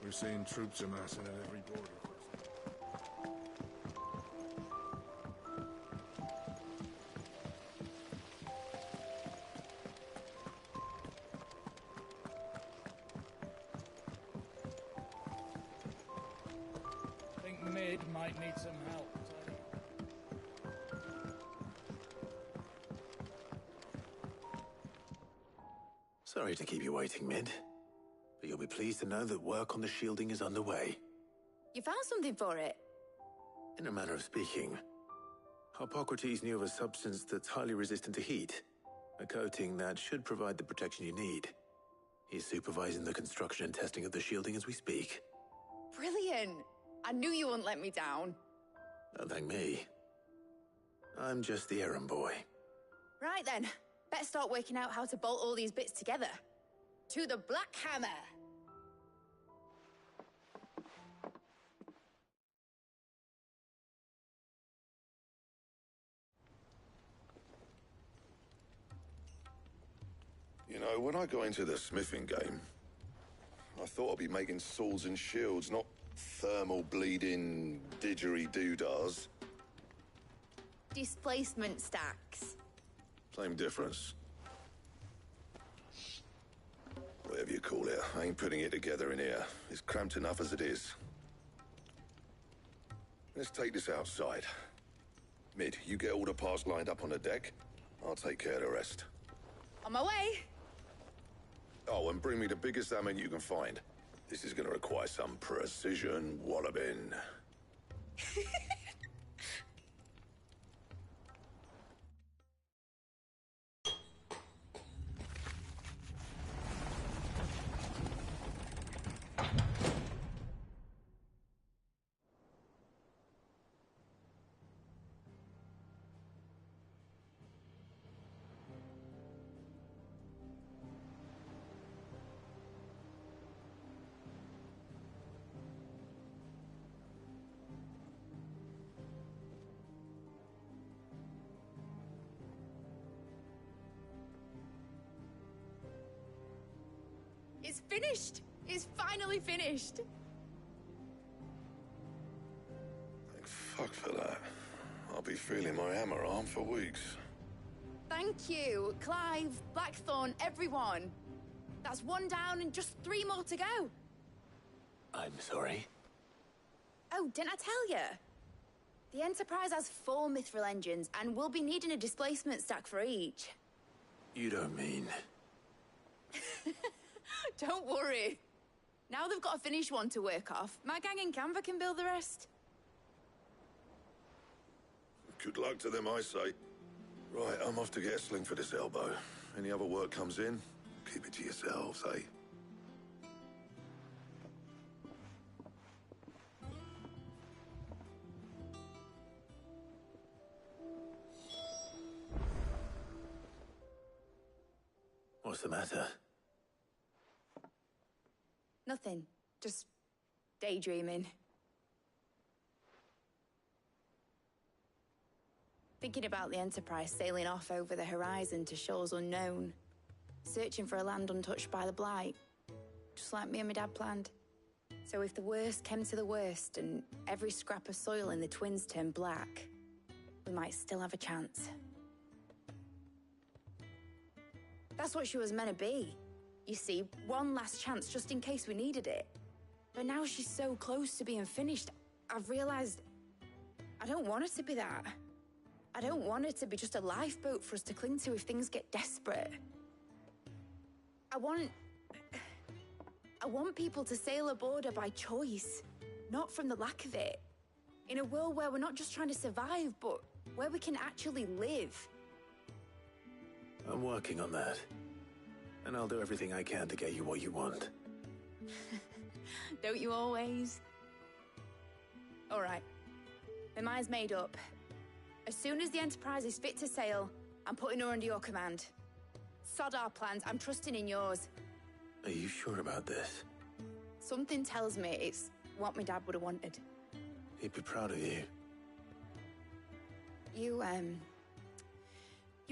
We're seeing troops amassing at every border. Think Mid might need some help. Sorry to keep you waiting, Mid. But you'll be pleased to know that work on the shielding is underway. You found something for it? In a manner of speaking, Hippocrates knew of a substance that's highly resistant to heat. A coating that should provide the protection you need. He's supervising the construction and testing of the shielding as we speak. Brilliant! I knew you wouldn't let me down. Don't thank me. I'm just the errand boy. Right then, better start working out how to bolt all these bits together. To the Black Hammer! You know, when I got into the smithing game, I thought I'd be making swords and shields, not thermal bleeding didgeridoo-dahs. Displacement stacks. Same difference. Whatever you call it, I ain't putting it together in here. It's cramped enough as it is. Let's take this outside. Mid, you get all the parts lined up on the deck. I'll take care of the rest. On my way! Oh, and bring me the biggest salmon you can find. This is gonna require some precision walloping. It's finished! It's finally finished! Thank fuck for that. I'll be feeling my hammer arm for weeks. Thank you, Clive, Blackthorn, everyone. That's one down and just 3 more to go. I'm sorry. Oh, didn't I tell you? The Enterprise has 4 mithril engines, and we'll be needing a displacement stack for each. You don't mean... Don't worry. Now they've got a finished one to work off, my gang in Canva can build the rest. Good luck to them, I say. Right, I'm off to get a sling for this elbow. Any other work comes in, keep it to yourselves, eh? What's the matter? Nothing. Just daydreaming. Thinking about the Enterprise sailing off over the horizon to shores unknown. Searching for a land untouched by the Blight. Just like me and my dad planned. So if the worst came to the worst and every scrap of soil in the Twins turned black, we might still have a chance. That's what she was meant to be. You see, one last chance just in case we needed it. But now she's so close to being finished, I've realized I don't want it to be that. I don't want it to be just a lifeboat for us to cling to if things get desperate. I want people to sail aboard her by choice, not from the lack of it. In a world where we're not just trying to survive, but where we can actually live. I'm working on that. And I'll do everything I can to get you what you want. Don't you always? All right. My mind's made up. As soon as the Enterprise is fit to sail, I'm putting her under your command. Sod our plans, I'm trusting in yours. Are you sure about this? Something tells me it's what my dad would have wanted. He'd be proud of you. You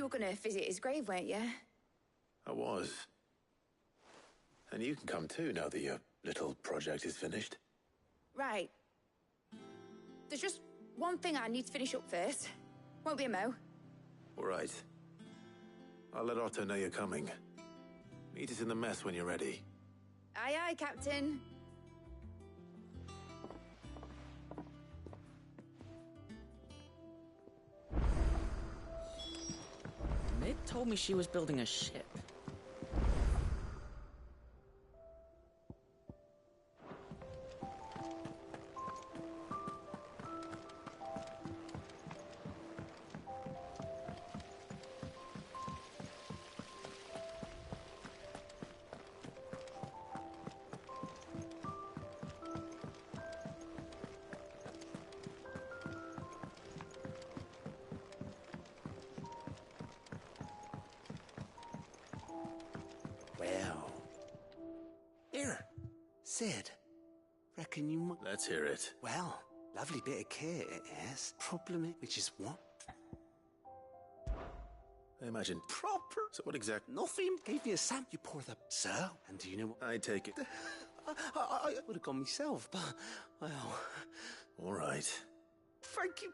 were gonna visit his grave, weren't you? I was. And you can come too now that your little project is finished. Right. There's just one thing I need to finish up first. Won't be a mo. All right. I'll let Otto know you're coming. Meet us in the mess when you're ready. Aye, aye, Captain. Mid told me she was building a ship. Well. Here, Sid. Reckon you might... Let's hear it. Well, lovely bit of kit it is. Problem is, which is what? I imagine. Proper. So what exactly? Nothing. Gave me a sample. You pour the... So? And do you know what? I take it. I would have gone myself, but... Well... All right. Thank you,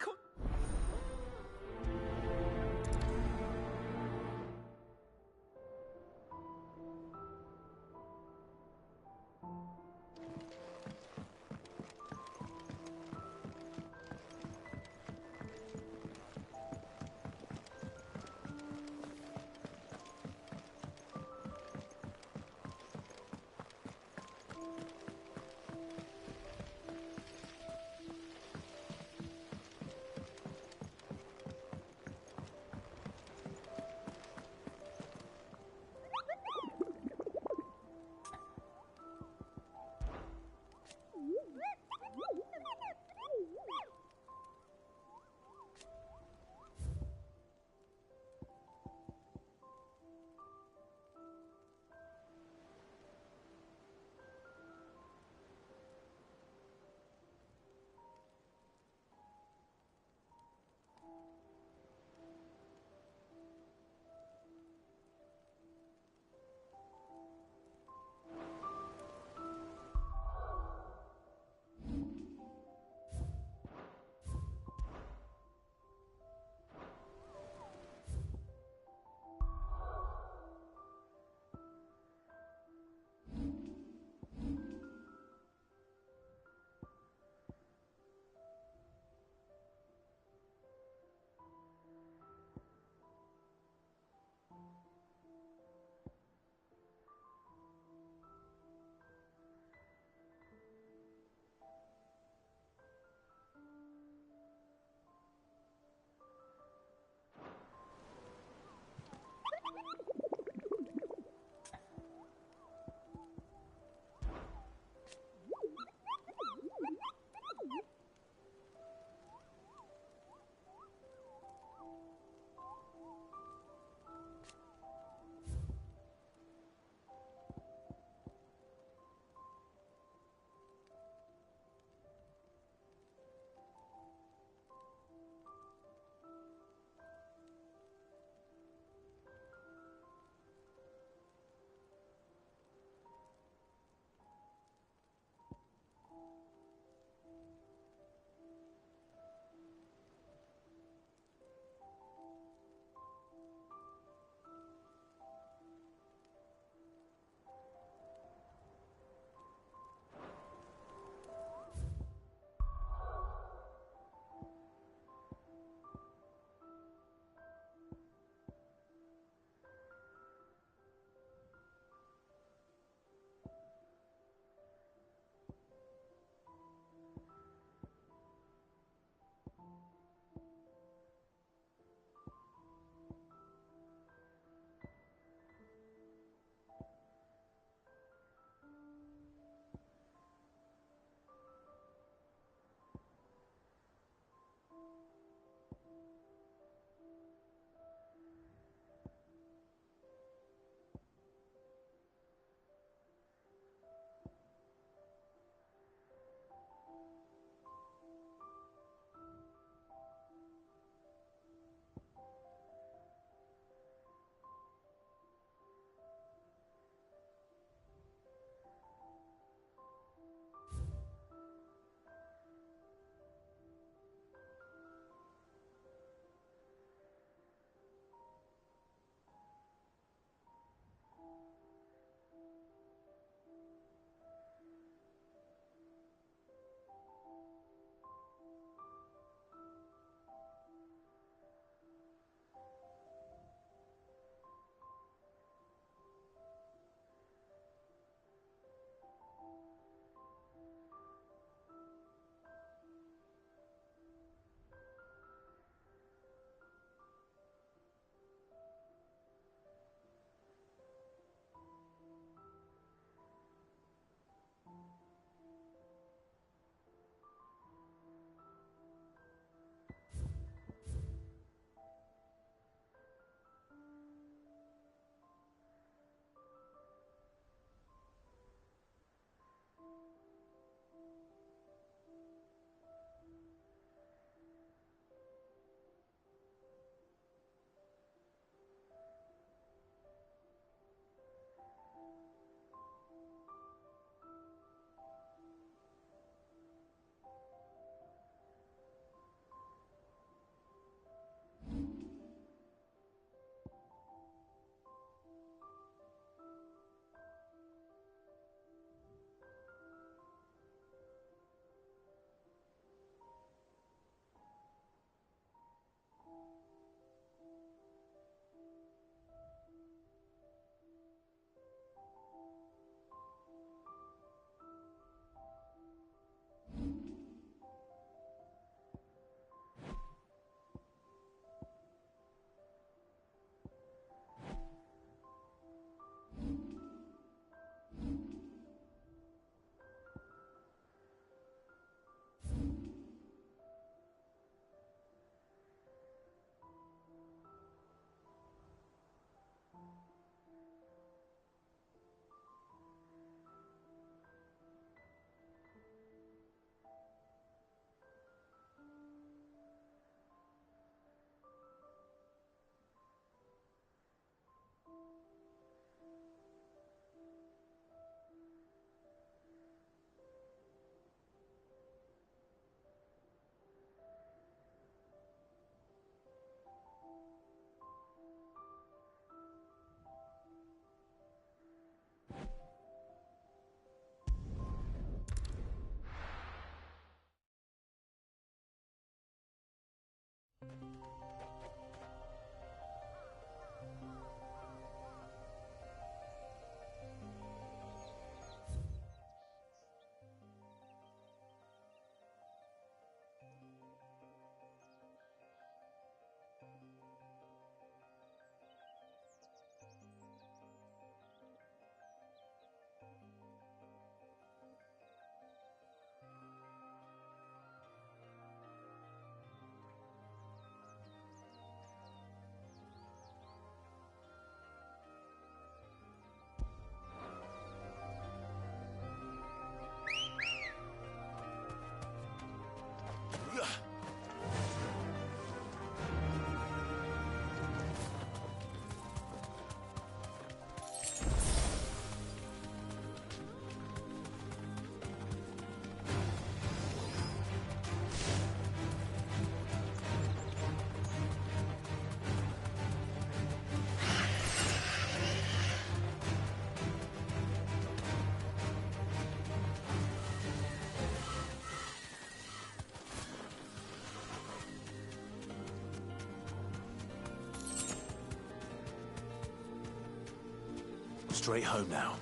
Straight home now.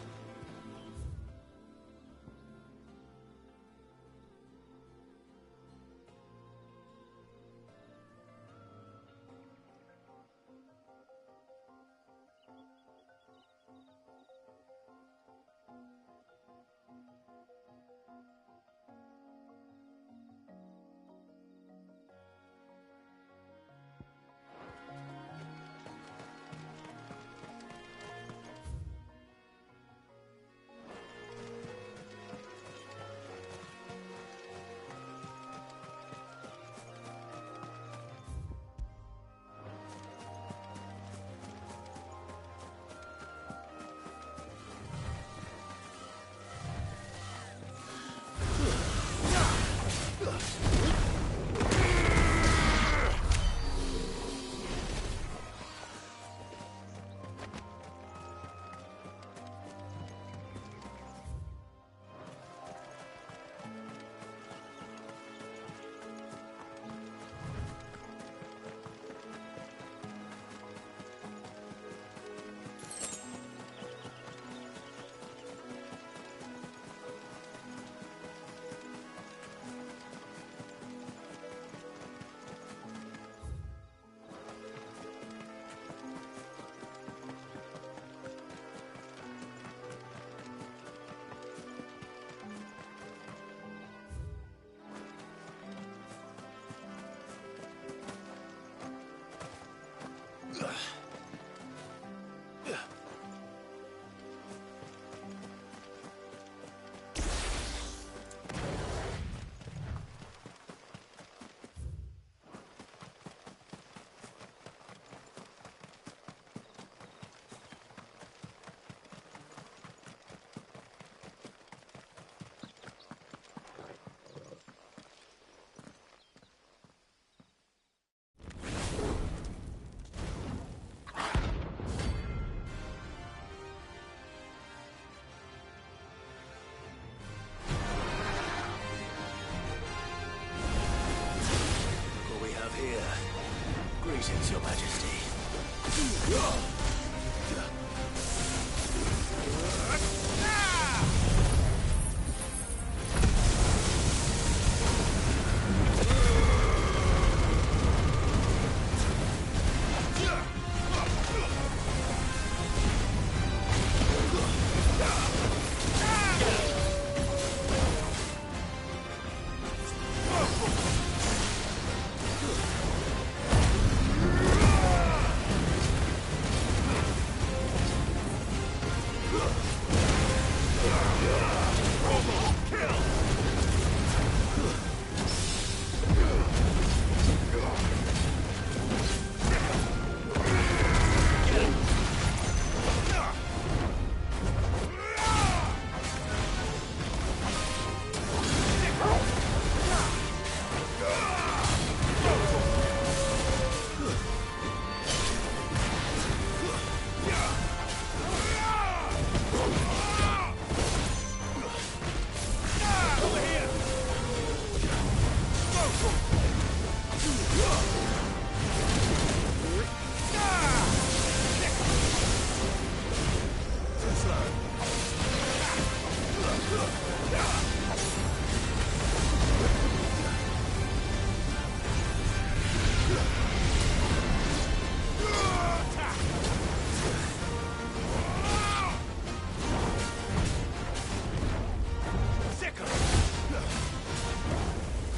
Greetings, Your Majesty.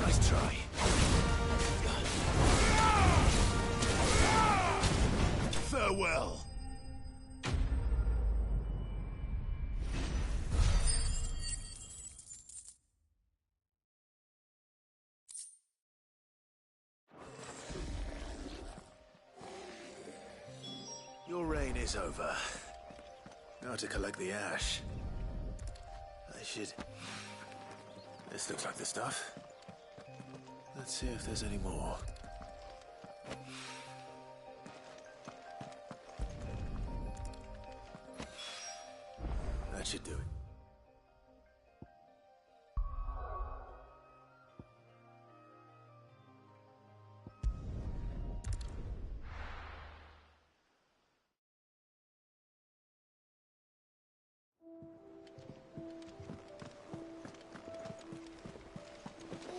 Nice try. Farewell. Your reign is over. Now to collect the ash. I should... This looks like the stuff. Let's see if there's any more. That should do it.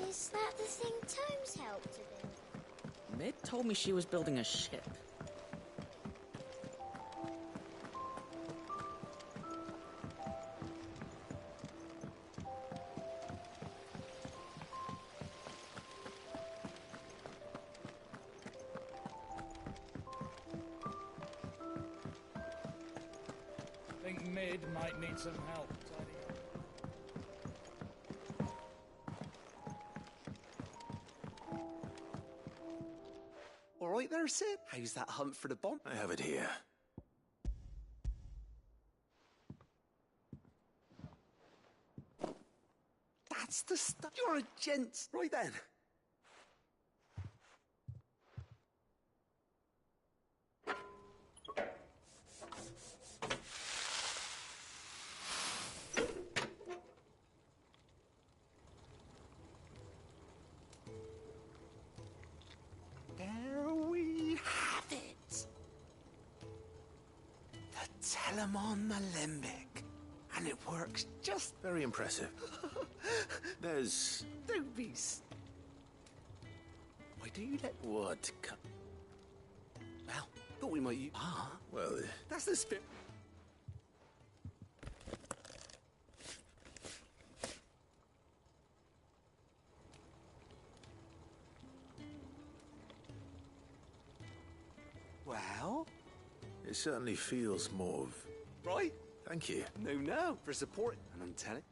Is that the thing Tomes helped to build? Mid told me she was building a ship. Think Mid might need some help tidying up. All right there, Sid. How's that hunt for the bomb? I have it here. That's the stuff. You're a gent. Right then. There we have it. The Telemon Alembic. And it works just... Very impressive. There's... Don't be... Why do you let... What? Well, thought we might use... Ah, Well, that's the spirit. Well, it certainly feels more of... right. Thank you. No, for support. And I'm telling...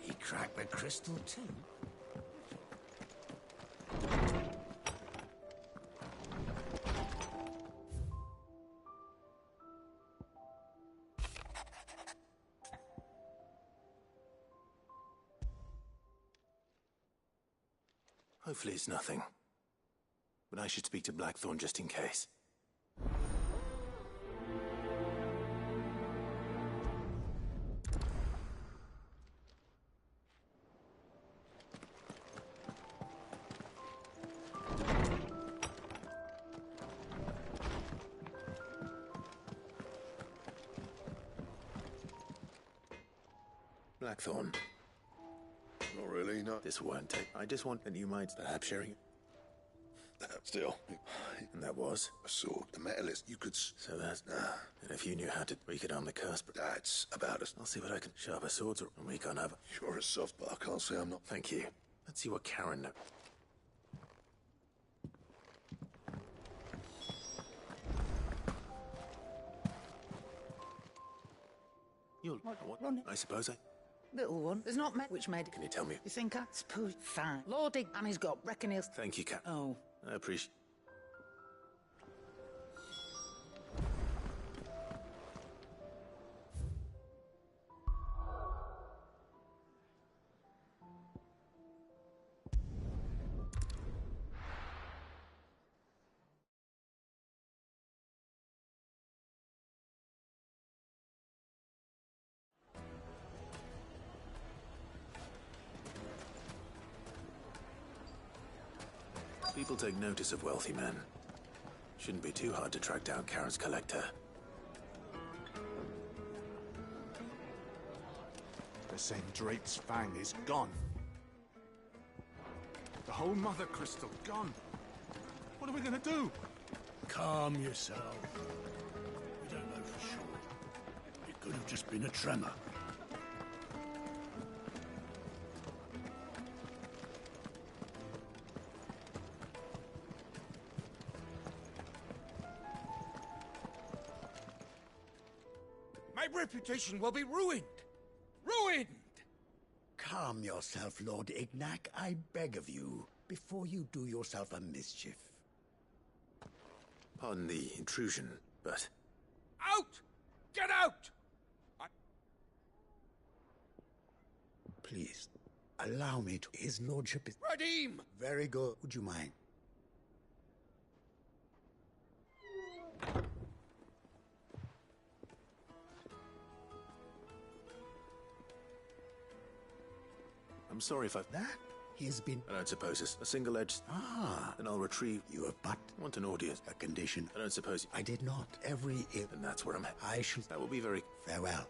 He cracked the crystal too. Hopefully it's nothing. But I should speak to Blackthorn just in case. Blackthorn. Not really, no. This won't take. I just want that you might perhaps sharing it. Still, And that was. a sword. The metalist, you could... So that's. And if you knew how to, we could on the cusp. That's about us. I'll see what I can. Sharper swords, or we can't have. You're a soft, but I can't say I'm not. Thank you. Let's see what Karen knows. You'll Run it. I suppose I. Little one. There's not much which made it. Can you tell me? You think I suppose? Fine. Lordy, and he's got. Reckon he'll. Thank you, Cap. Oh, I appreciate... People take notice of wealthy men. Shouldn't be too hard to track down Karen's collector. They're saying Drake's fang is gone. The whole Mother Crystal gone. What are we gonna do? Calm yourself. We don't know for sure. It could have just been a tremor. My reputation will be ruined! Ruined! Calm yourself, Lord Ignac, I beg of you, before you do yourself a mischief. Pardon the intrusion, but... Out! Get out! Please, allow me to... His lordship is... Radim! Very good. Would you mind? I'm sorry if I... That? He has been... I don't suppose it's a single-edged... Ah, Then I'll retrieve... you have but... Want an audience. a condition. I don't suppose... I did not. Every... And that's where I'm at. I shall... That will be very... Farewell.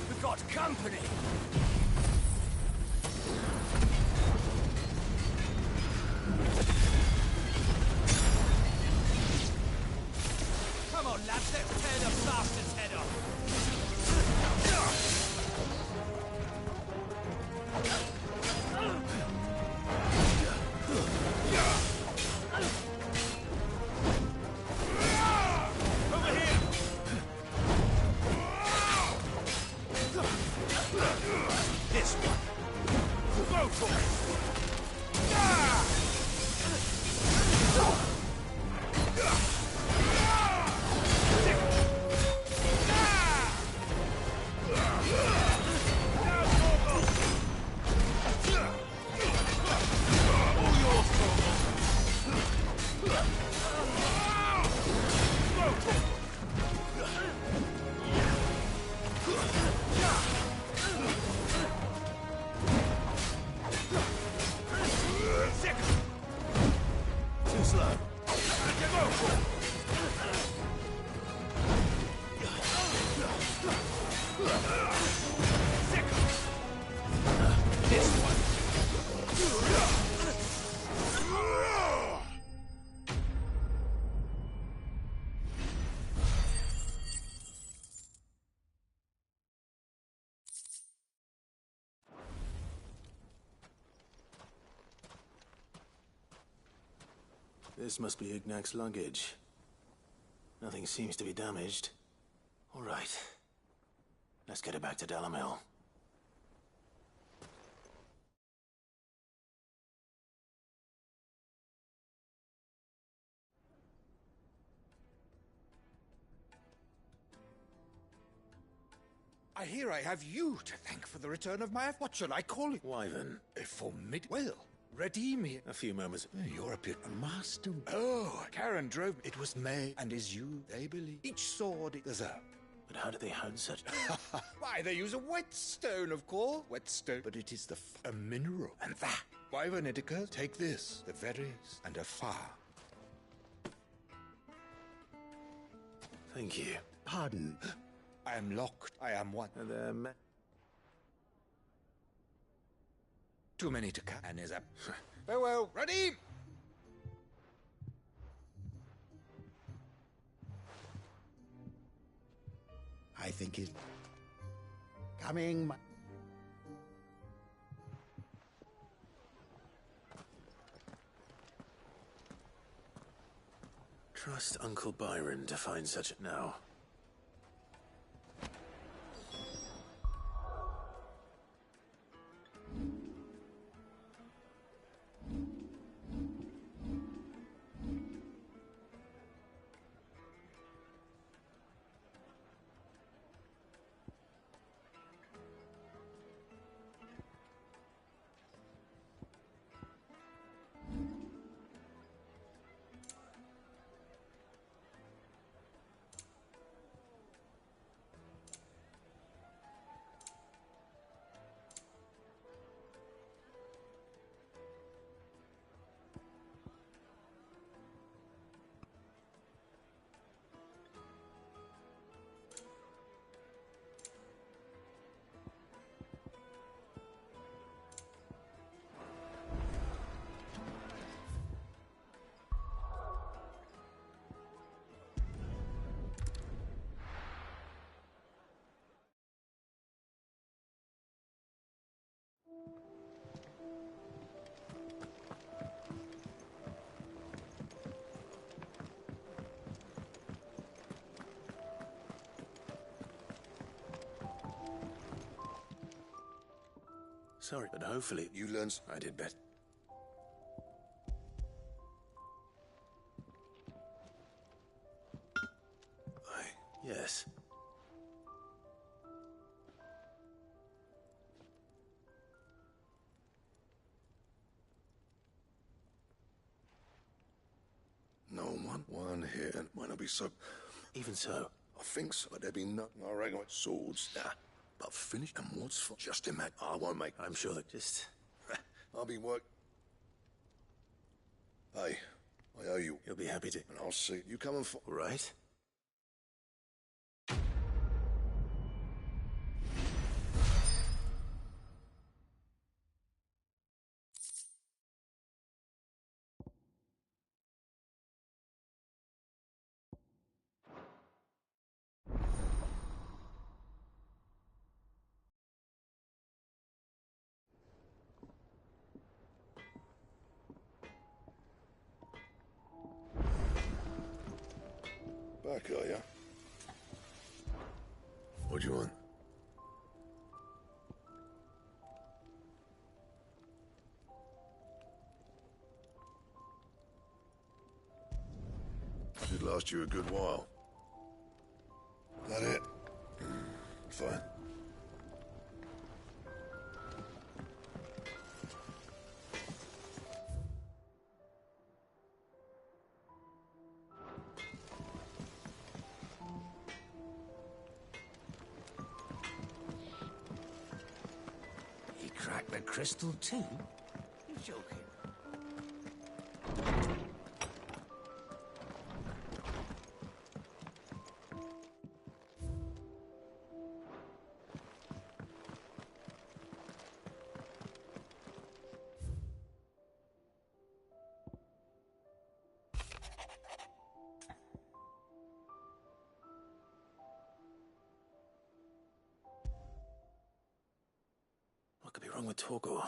We've got company! Come on, lads, let's tear the bastard's head off! Over here! This one! Go for it! This must be Ignac's luggage. Nothing seems to be damaged. All right. Let's get it back to Dalamil. I hear I have you to thank for the return of my... What shall I call it? Wyvern. A well, redeem me. A few moments. You're a master. Oh, Karen drove me. It was May, and is you, they believe. Each sword it deserved. But how did they hone such... Why, they use a whetstone, of course. Whetstone. But it is a mineral. And that, Wyvern Edicus, take this, the berries, and a fire. Thank you. Pardon. I am locked. I am one. And too many to count. And is a... Farewell. Ready? I think he's... Coming. Trust Uncle Byron to find such now. Sorry, but hopefully You learn... I did better. Yes. No one here, and might not be so... Even so. I think so, but there'd be no... I reckon with swords, nah. But finish, and what's for... Just imagine. I won't make... I'm sure that just... I'll be work... Hey, I owe you. You'll be happy to... And I'll see. You come and... All right. Back, are ya? What do you want? Should last you a good while. That it? Fine. He cracked the crystal too? You're joking. What could be wrong with Torgor?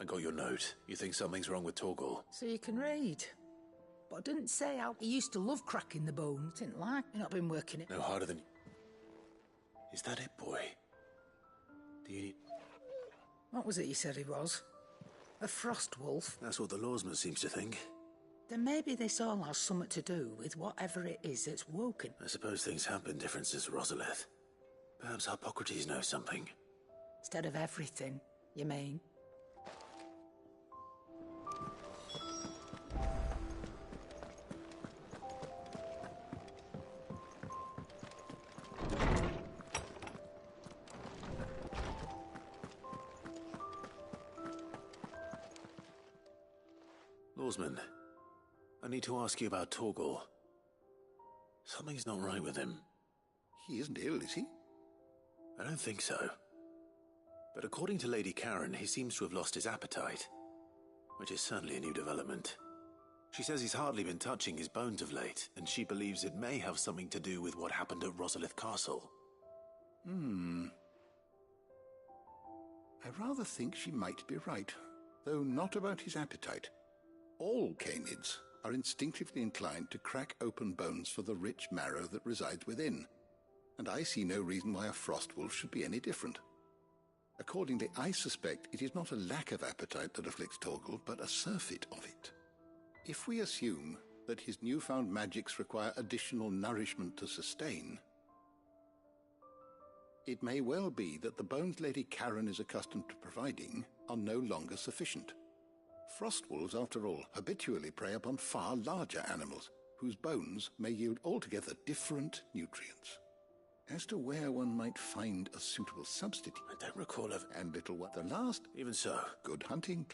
I got your note. You think something's wrong with Torgal? So you can read. But I didn't say how he used to love cracking the bones. Didn't like. You've not been working it. No harder than... Is that it, boy? Do you need... What was it you said he was? A frost wolf? That's what the lawsman seems to think. Then maybe this all has something to do with whatever it is that's woken. I suppose things have been different since Rosalith. Perhaps Hippocrates knows something. Instead of everything, you mean? Lawsman, I need to ask you about Torgal. Something's not right with him. He isn't ill, is he? I don't think so. But according to Lady Karen, he seems to have lost his appetite, which is certainly a new development. She says he's hardly been touching his bones of late, and she believes it may have something to do with what happened at Rosalith Castle. I rather think she might be right, though not about his appetite. All canids are instinctively inclined to crack open bones for the rich marrow that resides within, and I see no reason why a frostwolf should be any different. Accordingly, I suspect it is not a lack of appetite that afflicts Torgal, but a surfeit of it. If we assume that his newfound magics require additional nourishment to sustain, it may well be that the bones Lady Karen is accustomed to providing are no longer sufficient. Frostwolves, after all, habitually prey upon far larger animals, whose bones may yield altogether different nutrients. As to where one might find a suitable substitute, I don't recall of... And little what the last... Even so. Good hunting.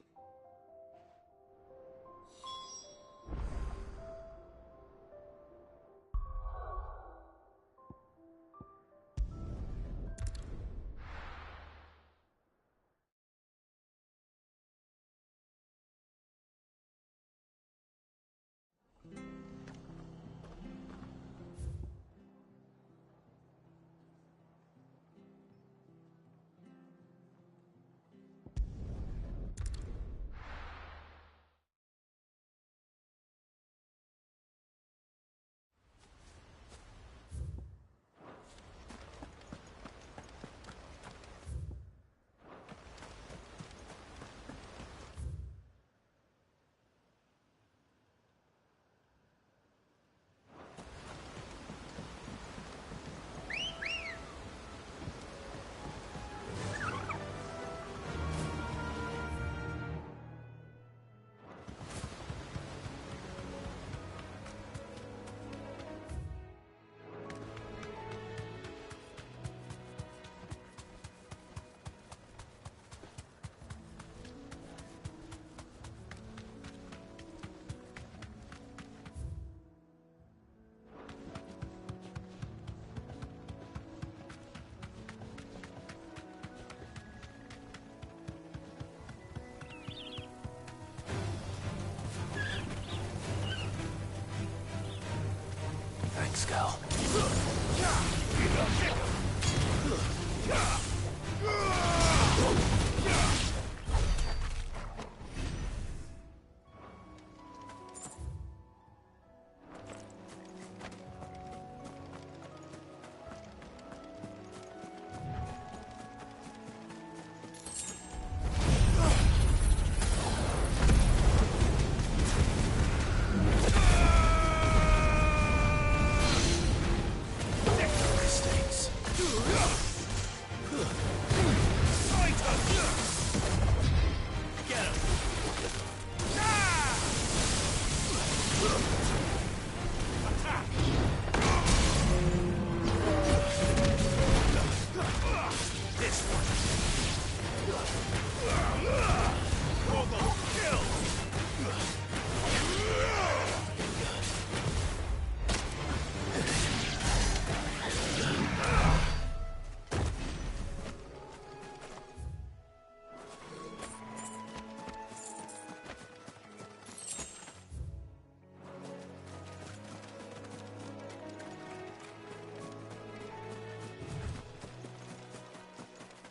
Thanks, Gal.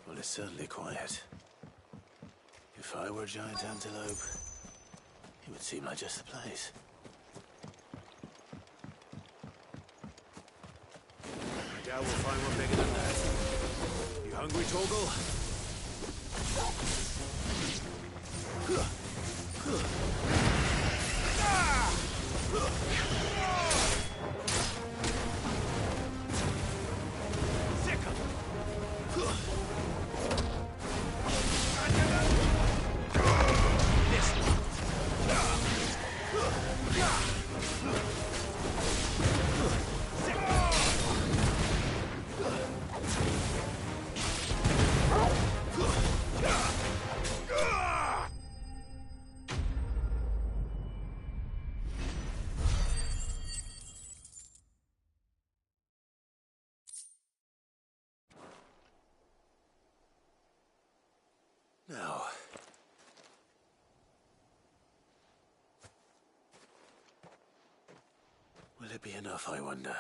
Well, it's certainly quiet. If I were a giant antelope, it would seem like just the place. I doubt we'll find one bigger than that. You hungry, Torgal? Now, will it be enough, I wonder?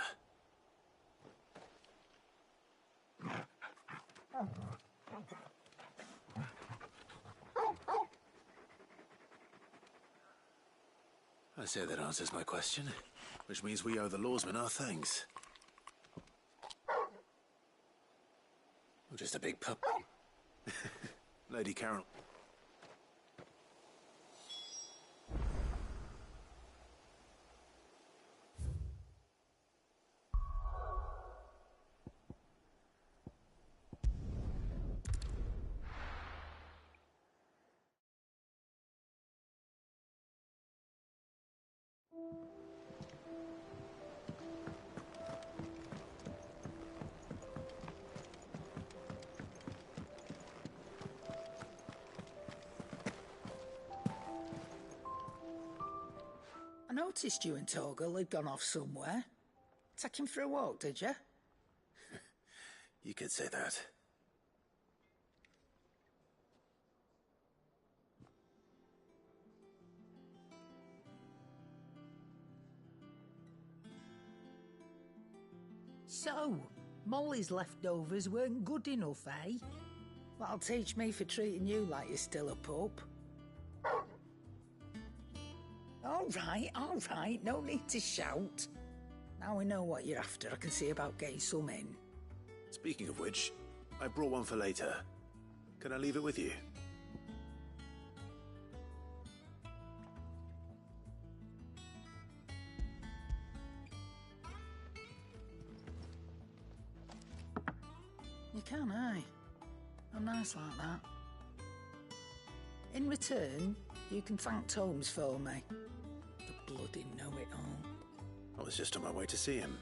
I say that answers my question, which means we owe the lawsmen our thanks. I'm just a big pup. Lady Carol. I noticed you and Torgal had gone off somewhere. Take him for a walk, did you? You could say that. So, Molly's leftovers weren't good enough, eh? That'll teach me for treating you like you're still a pup. All right, no need to shout. Now we know what you're after, I can see about getting some in. Speaking of which, I brought one for later. Can I leave it with you? You can, eh? I'm nice like that. In return, you can thank Tomes for me. The bloody know-it-all. I was just on my way to see him.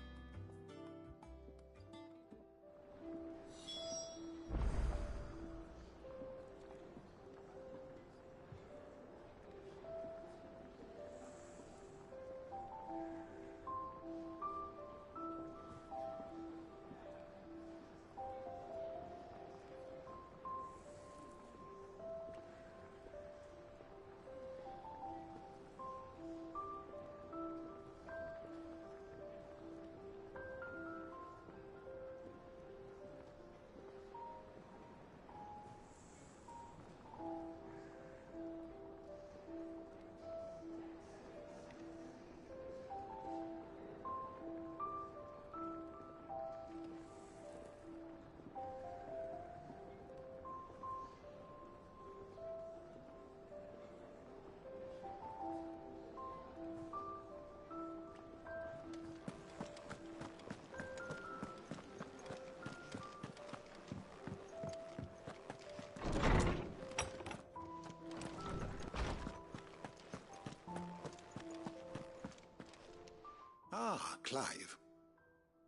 Ah, Clive.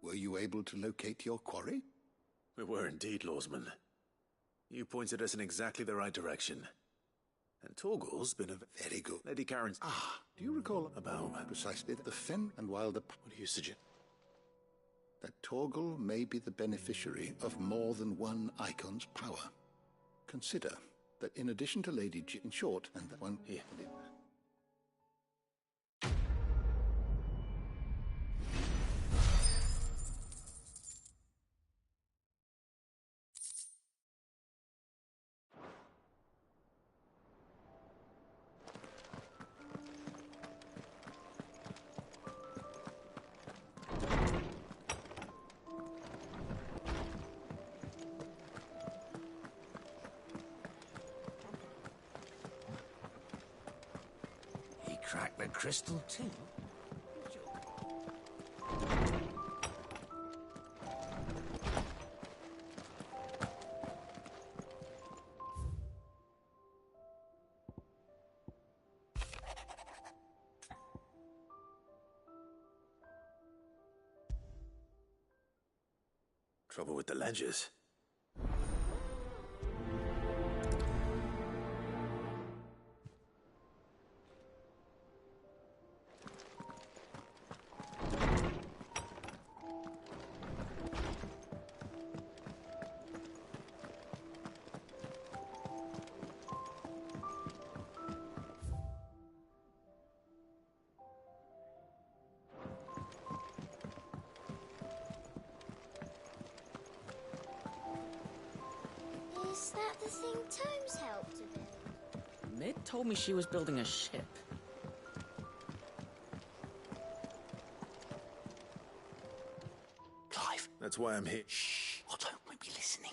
Were you able to locate your quarry? We were indeed, lawsman. You pointed us in exactly the right direction. And Torgal's been a Very good. Lady Karen's... Ah, do you recall About... precisely the Fen and while the... What do you suggest? That Torgal may be the beneficiary of more than one icon's power. Consider that in addition to Lady G, in short, and that one... Here. crystal too. Trouble with the ledgers. Is that the thing Tomes helped to build? Mid told me she was building a ship. Clive. That's why I'm here. Shh. I don't want to be listening.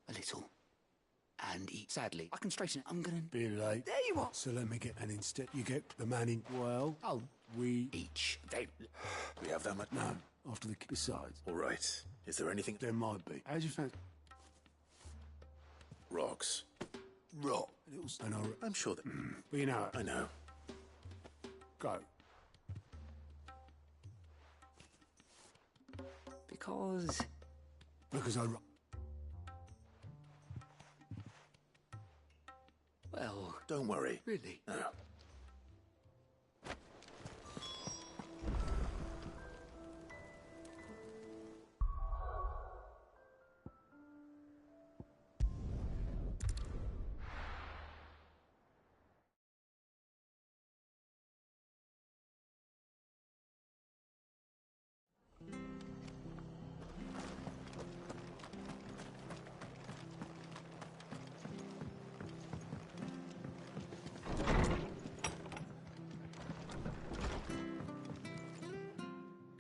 A little. And eat. Sadly, I can straighten it. I'm gonna... Be late. There you are. So let me get... And instead you get the man in... Well... Oh. We... Each. Do we have that much? No. After the... Besides... All right. Is there anything? There might be. How'd you fancy... Rocks. Rock. And I'm sure that... But you know... I know. Go. Because... Because I... Well... Don't worry. Really? No.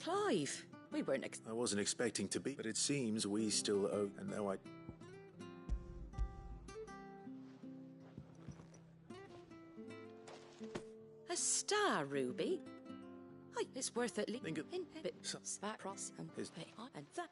Clive, we weren't I wasn't expecting to be, but it seems we still owe... And now I... A star, Ruby? Hi, it's worth at least... Think of... and that...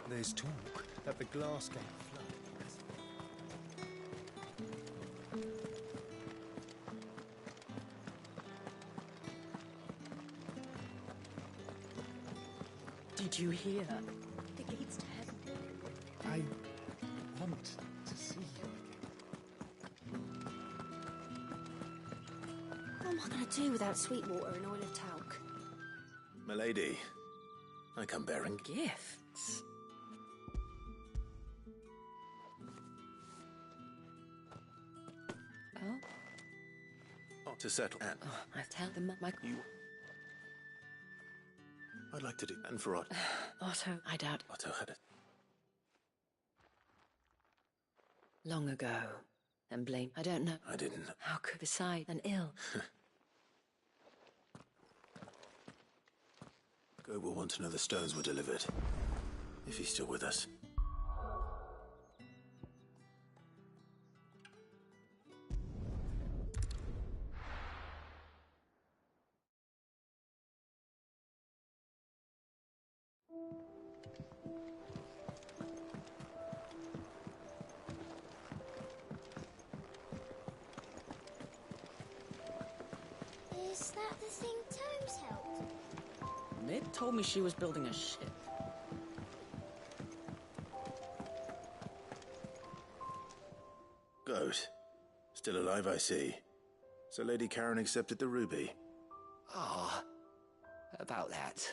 There's talk that the glass gate flood. Did you hear? The gates to heaven. I want to see you again. What am I going to do without sweet water and oil of talc? Milady, I come bearing... Gifts? Oh? To settle. And... Oh, I tell them my... You... I'd like to do... And for Otto. Otto, I doubt... Otto had it. Long ago. And blame... I don't know. I didn't. How could... Beside and ill. Go will want to know the stones were delivered. If he's still with us. Is that the thing Tomes helped? Mid told me she was building a ship. Goat. Still alive, I see. So Lady Karen accepted the ruby. Ah, about that.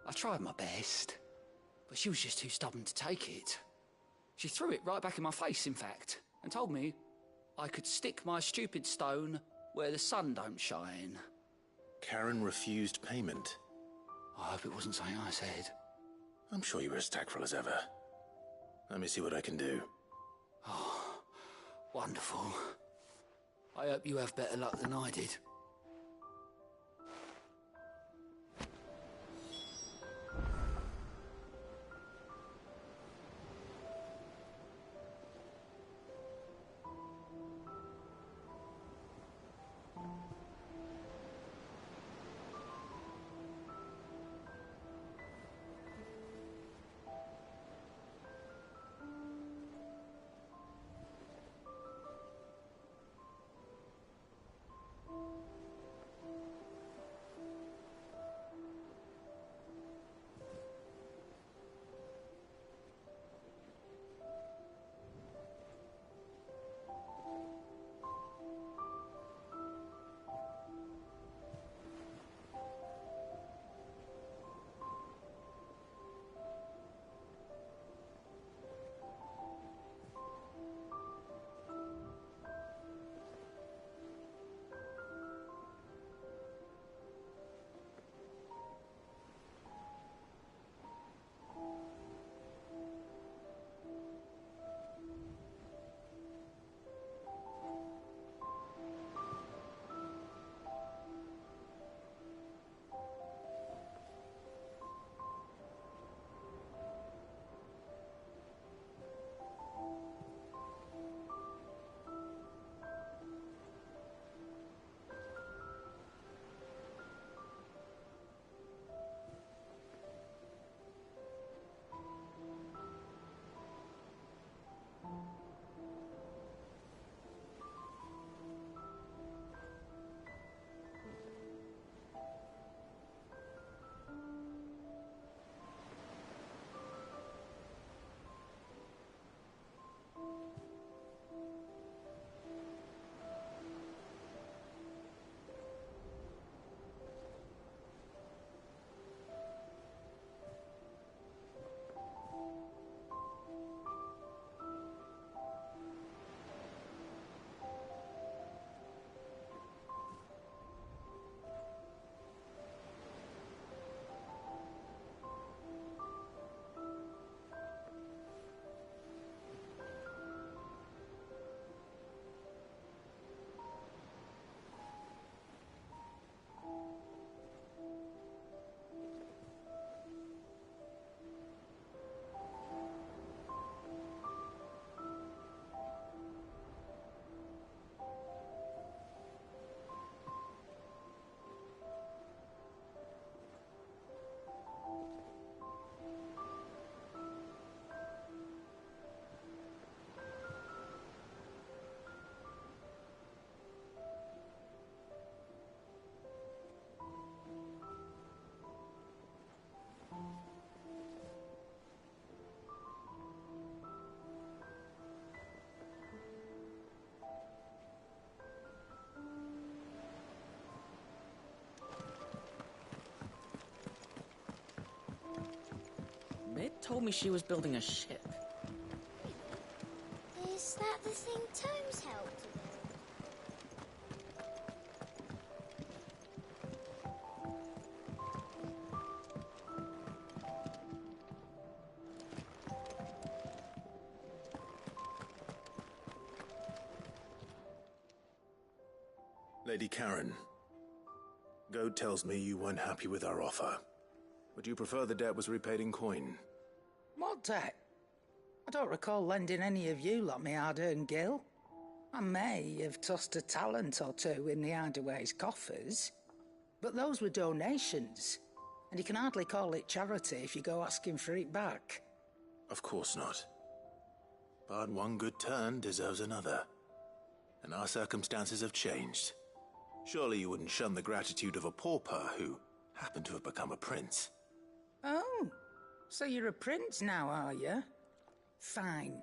I tried my best, but she was just too stubborn to take it. She threw it right back in my face, in fact, and told me I could stick my stupid stone where the sun don't shine. Karen refused payment. I hope it wasn't something I said. I'm sure you were as tactful as ever. Let me see what I can do. Oh, wonderful. I hope you have better luck than I did. Mid told me she was building a ship. Is that the thing Tomes helped to build? Lady Karen, Goad tells me you weren't happy with our offer. Would you prefer the debt was repaid in coin? What debt? I don't recall lending any of you lot me hard-earned gil. I may have tossed a talent or two in the Hardaway's coffers, but those were donations, and you can hardly call it charity if you go asking for it back. Of course not. But one good turn deserves another. And our circumstances have changed. Surely you wouldn't shun the gratitude of a pauper who happened to have become a prince. Oh, so you're a prince now, are you? Fine.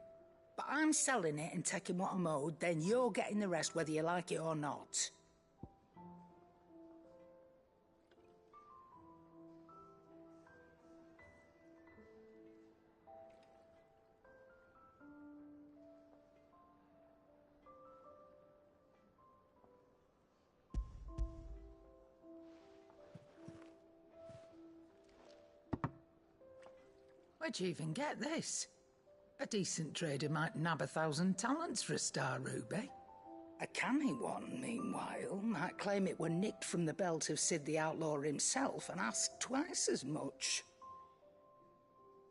But I'm selling it and taking what I'm owed, then you're getting the rest whether you like it or not. Where'd you even get this? A decent trader might nab 1,000 talents for a star ruby. A canny one, meanwhile, might claim it were nicked from the belt of Sid the Outlaw himself and ask twice as much.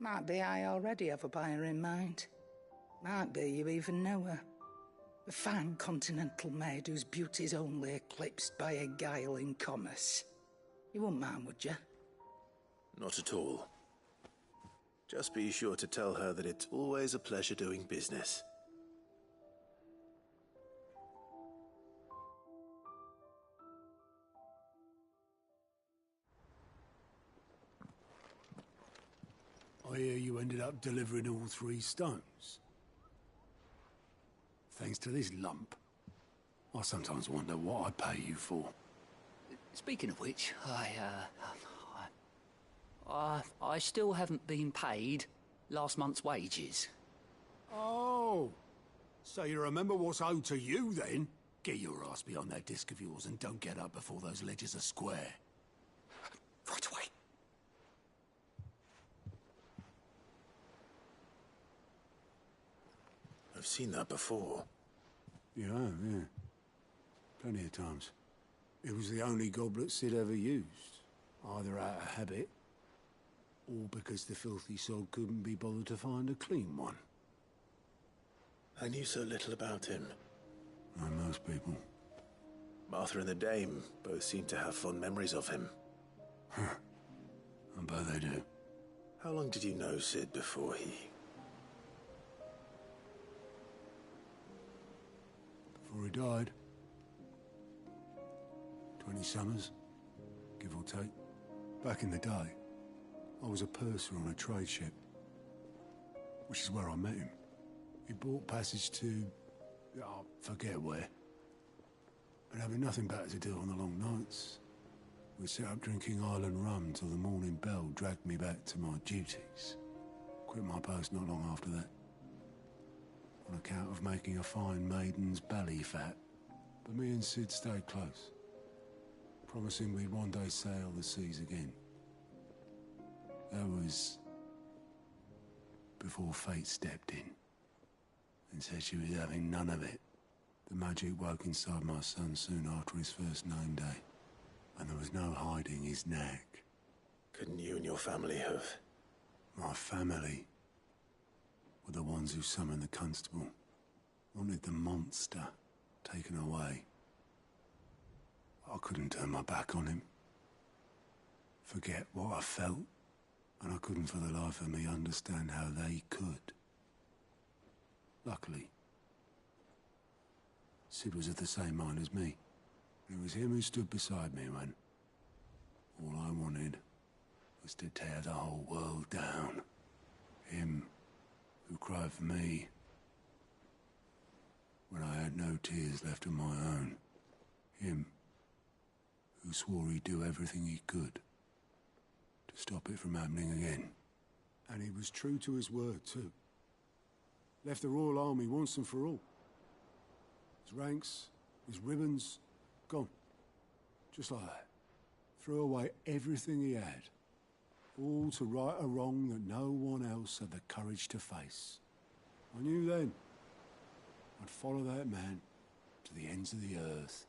Might be I already have a buyer in mind. Might be you even know her. A fine continental maid whose beauty's only eclipsed by a guile in commerce. You wouldn't mind, would you? Not at all. Just be sure to tell her that it's always a pleasure doing business. I hear you ended up delivering all 3 stones. Thanks to this lump. I sometimes wonder what I'd pay you for. Speaking of which, I still haven't been paid last month's wages. Oh, so you remember what's owed to you then? Get your ass behind that disc of yours and don't get up before those ledgers are square. Right away. I've seen that before. You have, yeah. Plenty of times. It was the only goblet Sid ever used. Either out of habit, or because the filthy sod couldn't be bothered to find a clean one. I knew so little about him. Like most people. Martha and the Dame both seem to have fond memories of him. I bet they do. How long did you know Sid before he... Before he died. 20 summers, give or take. Back in the day, I was a purser on a trade ship, which is where I met him. He bought passage to... I forget where. But having nothing better to do on the long nights, we set up drinking island rum till the morning bell dragged me back to my duties. Quit my post not long after that, on account of making a fine maiden's belly fat. But me and Sid stayed close, promising we'd one day sail the seas again. That was before fate stepped in and said she was having none of it. The magic woke inside my son soon after his first name day, and there was no hiding his knack. Couldn't you and your family have... My family were the ones who summoned the constable, wanted the monster taken away. I couldn't turn my back on him, forget what I felt, and I couldn't for the life of me understand how they could. Luckily, Sid was of the same mind as me. It was him who stood beside me when all I wanted was to tear the whole world down. Him who cried for me when I had no tears left of my own. Him who swore he'd do everything he could to stop it from happening again. And he was true to his word, too. Left the Royal Army once and for all. His ranks, his ribbons, gone. Just like that. Threw away everything he had. All to right a wrong that no one else had the courage to face. I knew then I'd follow that man to the ends of the earth.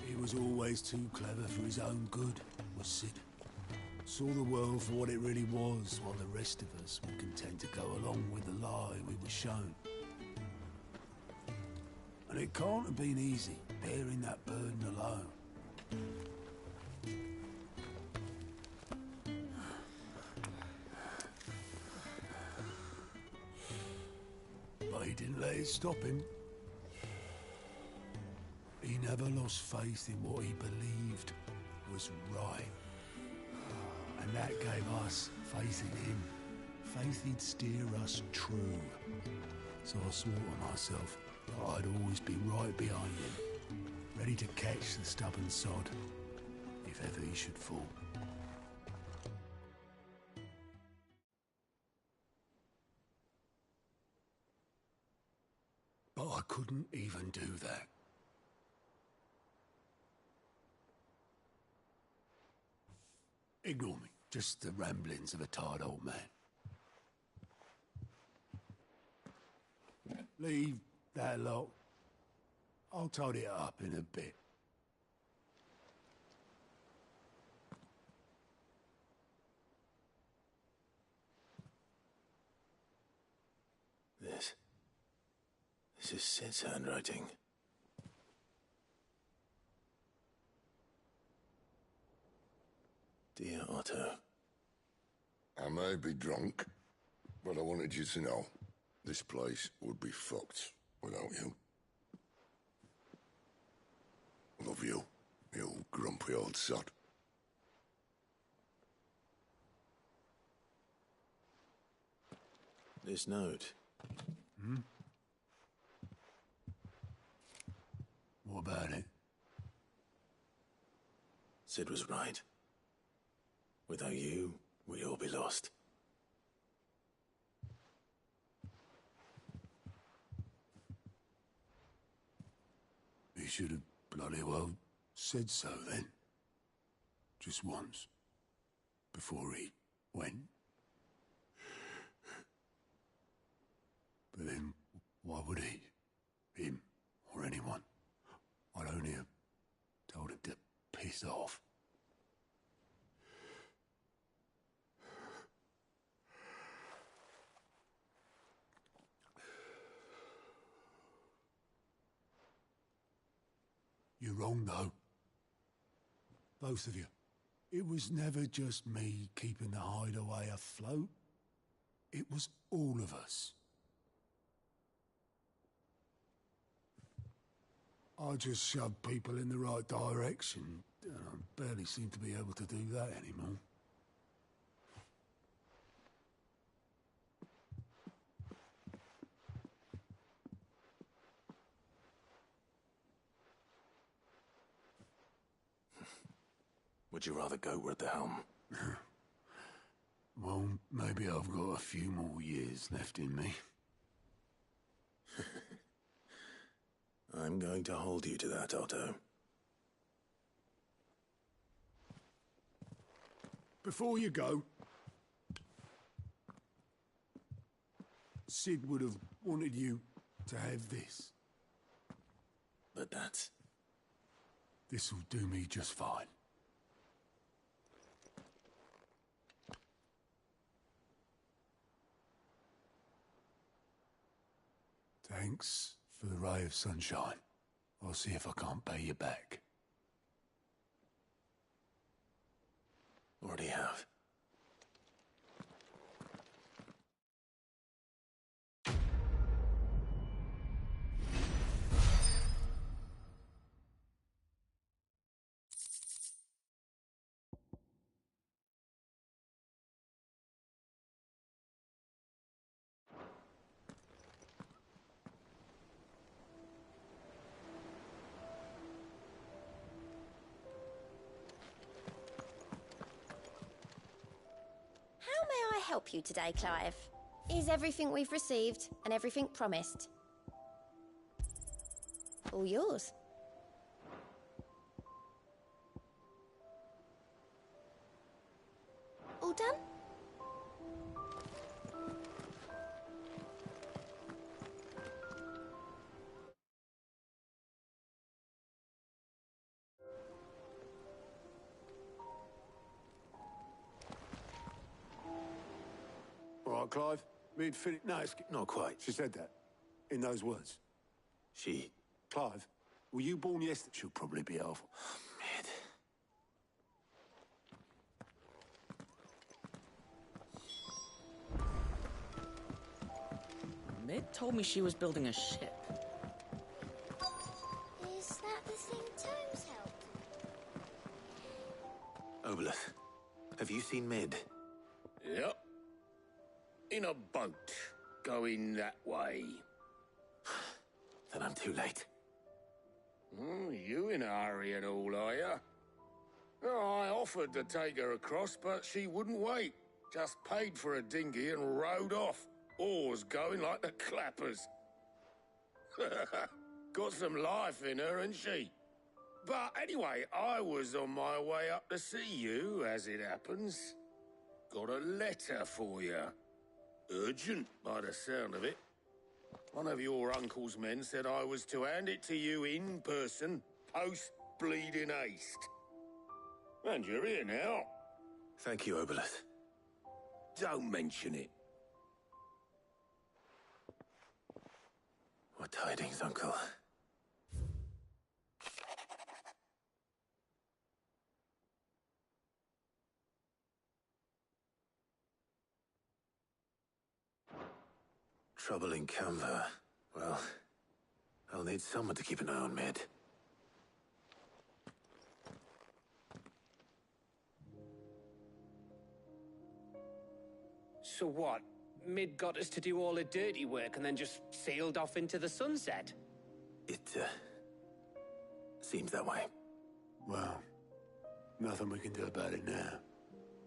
He was always too clever for his own good, was Sid. Saw the world for what it really was, while the rest of us were content to go along with the lie we were shown. And it can't have been easy, bearing that burden alone. But he didn't let it stop him. He never lost faith in what he believed was right. And that gave us faith in him. Faith he'd steer us true. So I swore to myself that I'd always be right behind him, ready to catch the stubborn sod if ever he should fall. But I couldn't even do that. Ignore me. Just the ramblings of a tired old man. Leave that lot. I'll tidy it up in a bit. This is Sid's handwriting. Dear Otto. I may be drunk, but I wanted you to know this place would be fucked without you. Love you, you grumpy old sod. This note. What about it? Sid was right. Without you, we'd all be lost. He should have bloody well said so then. Just once. Before he went. But then, why would he? Him, or anyone? I'd only have told him to piss off. You're wrong, though. Both of you. It was never just me keeping the hideaway afloat. It was all of us. I just shoved people in the right direction, and I barely seem to be able to do that anymore. Would you rather go at the helm? Well, maybe I've got a few more years left in me. I'm going to hold you to that, Otto. Before you go, Sid would have wanted you to have this. But that's... This'll do me just fine. Thanks for the ray of sunshine. I'll see if I can't pay you back. Already have. Help you today, Clive? Is everything we've received and everything promised? All yours. All done? All right, Clive. We'd finish. No, it's Not quite. She said that. In those words. She... Clive, were you born yesterday? She'll probably be awful. Mid told me she was building a ship. Is that the thing Tomes helped? Obelith, have you seen Mid? Yep. In a boat, going that way. Then I'm too late. You in a hurry at all, are you? Oh, I offered to take her across, but she wouldn't wait. Just paid for a dinghy and rowed off. Oars going like the clappers. Got some life in her, ain't she? But anyway, I was on my way up to see you, as it happens. Got a letter for you. Urgent, by the sound of it. One of your uncle's men said I was to hand it to you in person, post-bleeding haste. And you're here now. Thank you, Obelith. Don't mention it. What tidings, Uncle? Trouble in Canva. Well, I'll need someone to keep an eye on Mid. So what? Mid got us to do all the dirty work and then just sailed off into the sunset? It, seems that way. Well, nothing we can do about it now.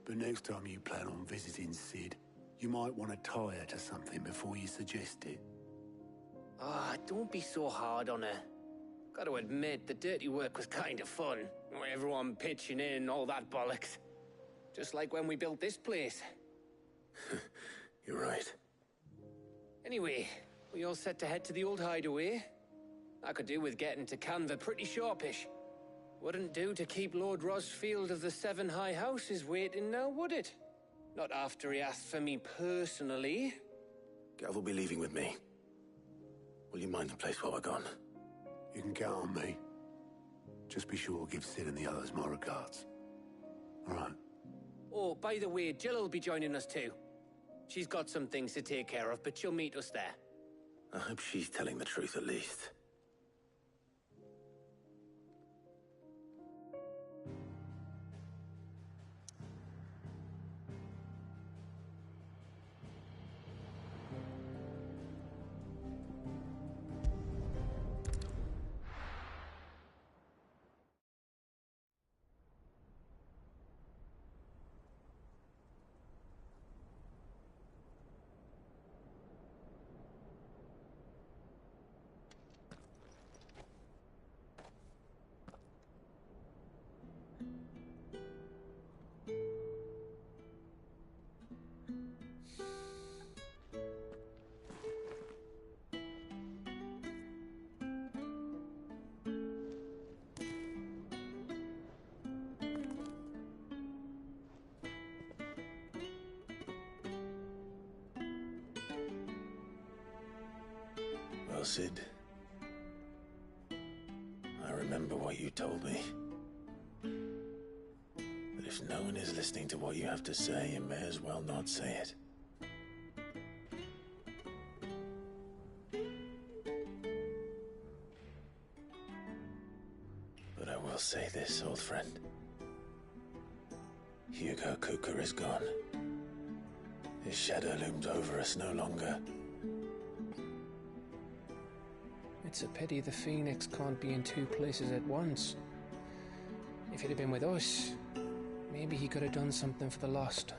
But next time you plan on visiting Sid, you might want to tie her to something before you suggest it. Ah, don't be so hard on her. Got to admit, the dirty work was kind of fun. Everyone pitching in, all that bollocks. Just like when we built this place. You're right. Anyway, we all set to head to the old hideaway. I could do with getting to Canva pretty sharpish. Wouldn't do to keep Lord Rosfield of the Seven High Houses waiting now, would it? Not after he asked for me personally. Gav will be leaving with me. Will you mind the place while we're gone? You can count on me. Just be sure to give Sid and the others my regards. All right. Oh, by the way, Jill will be joining us too. She's got some things to take care of, but she'll meet us there. I hope she's telling the truth at least. Well, Sid, I remember what you told me. That if no one is listening to what you have to say, you may as well not say it. But I will say this, old friend. Hugo Cooker is gone. His shadow looms over us no longer. It's a pity the Phoenix can't be in two places at once. If he'd have been with us, maybe he could have done something for the lost.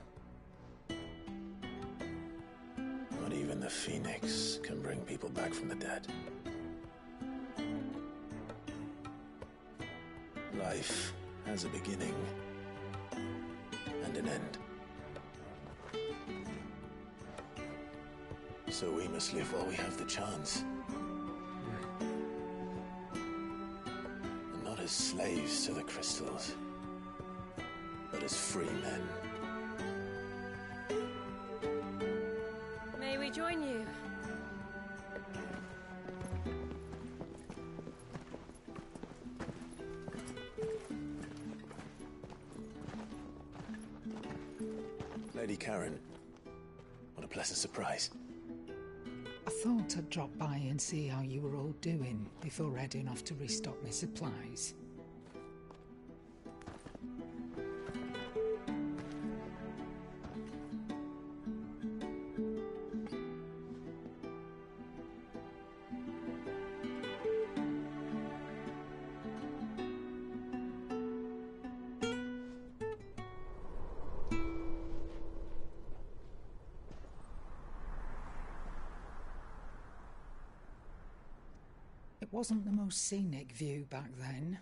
Not even the Phoenix can bring people back from the dead. Life has a beginning and an end. So we must live while we have the chance. And not as slaves to the crystals, but as free men. May we join you? Lady Karen, what a pleasant surprise. I thought I'd drop by and see how you were all doing before heading off to restock my supplies. It wasn't the most scenic view back then,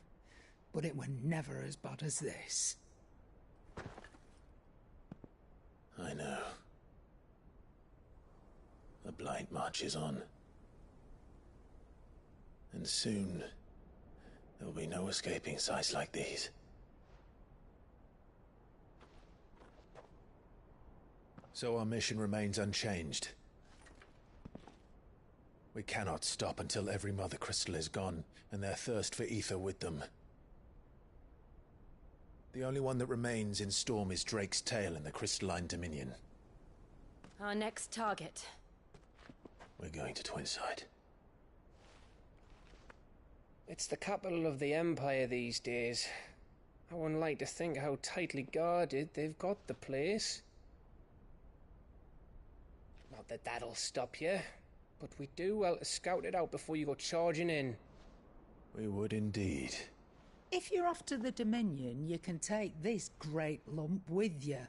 but it were never as bad as this. I know. The Blight marches on. And soon, there will be no escaping sights like these. So our mission remains unchanged. We cannot stop until every Mother Crystal is gone, and their thirst for ether with them. The only one that remains in Storm is Drake's Tail in the Crystalline Dominion. Our next target. We're going to Twinside. It's the capital of the Empire these days. I wouldn't like to think how tightly guarded they've got the place. Not that that'll stop you, but we do well to scout it out before you go charging in. We would indeed. If you're off to the Dominion, you can take this great lump with you.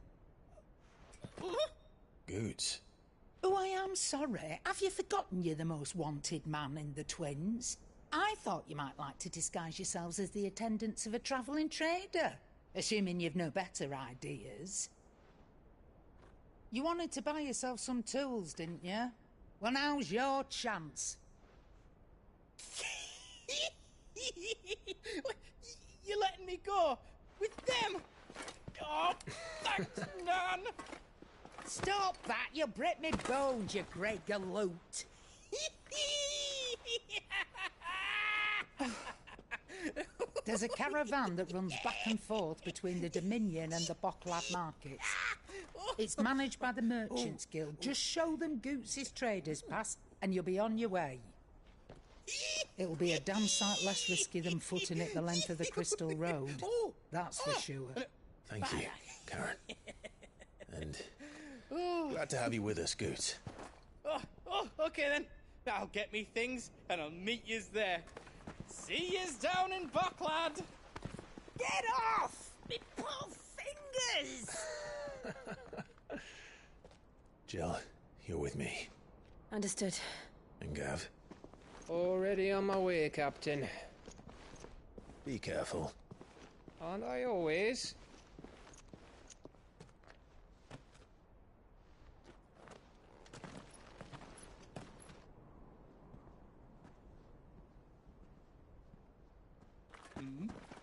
Goods. Oh, I am sorry. Have you forgotten you're the most wanted man in the Twins? I thought you might like to disguise yourselves as the attendants of a travelling trader, assuming you've no better ideas. You wanted to buy yourself some tools, didn't you? Well, now's your chance. You're letting me go? With them? Oh, thanks, Nan! Stop that! You'll break me bones, you great galoot! There's a caravan that runs back and forth between the Dominion and the Bocklad markets. It's managed by the Merchants Guild. Just show them Goots' traders pass and you'll be on your way. It'll be a damn sight less risky than footing it the length of the Crystal Road. That's for sure. Thank you, Karen. And glad to have you with us, Goots. Okay then. I'll get me things and I'll meet yous there. See yous down in Bocklad. Get off! Me poor fingers! Jill, you're with me. Understood. And Gav? Already on my way, Captain. Be careful. Aren't I always?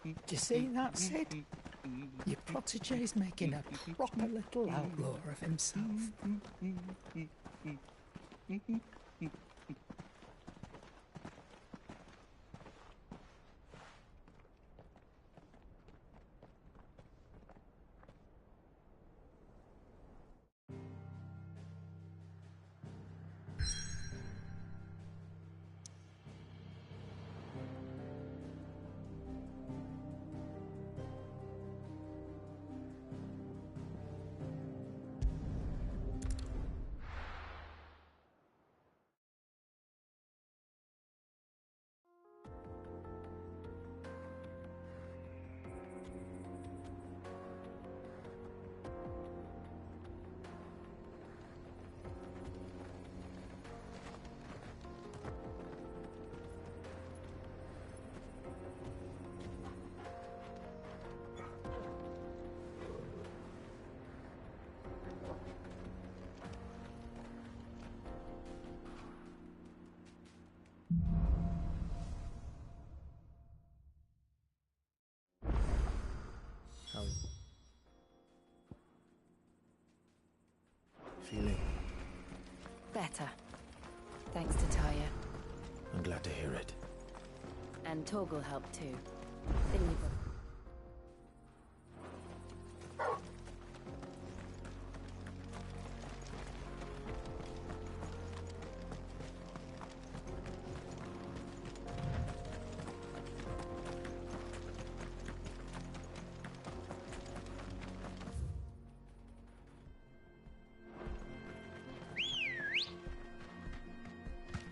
Do you see that, Sid? Your protege's making a proper little outlaw of himself. Feeling? Better. Thanks to Taya. I'm glad to hear it. And Torgal helped too. Didn't you?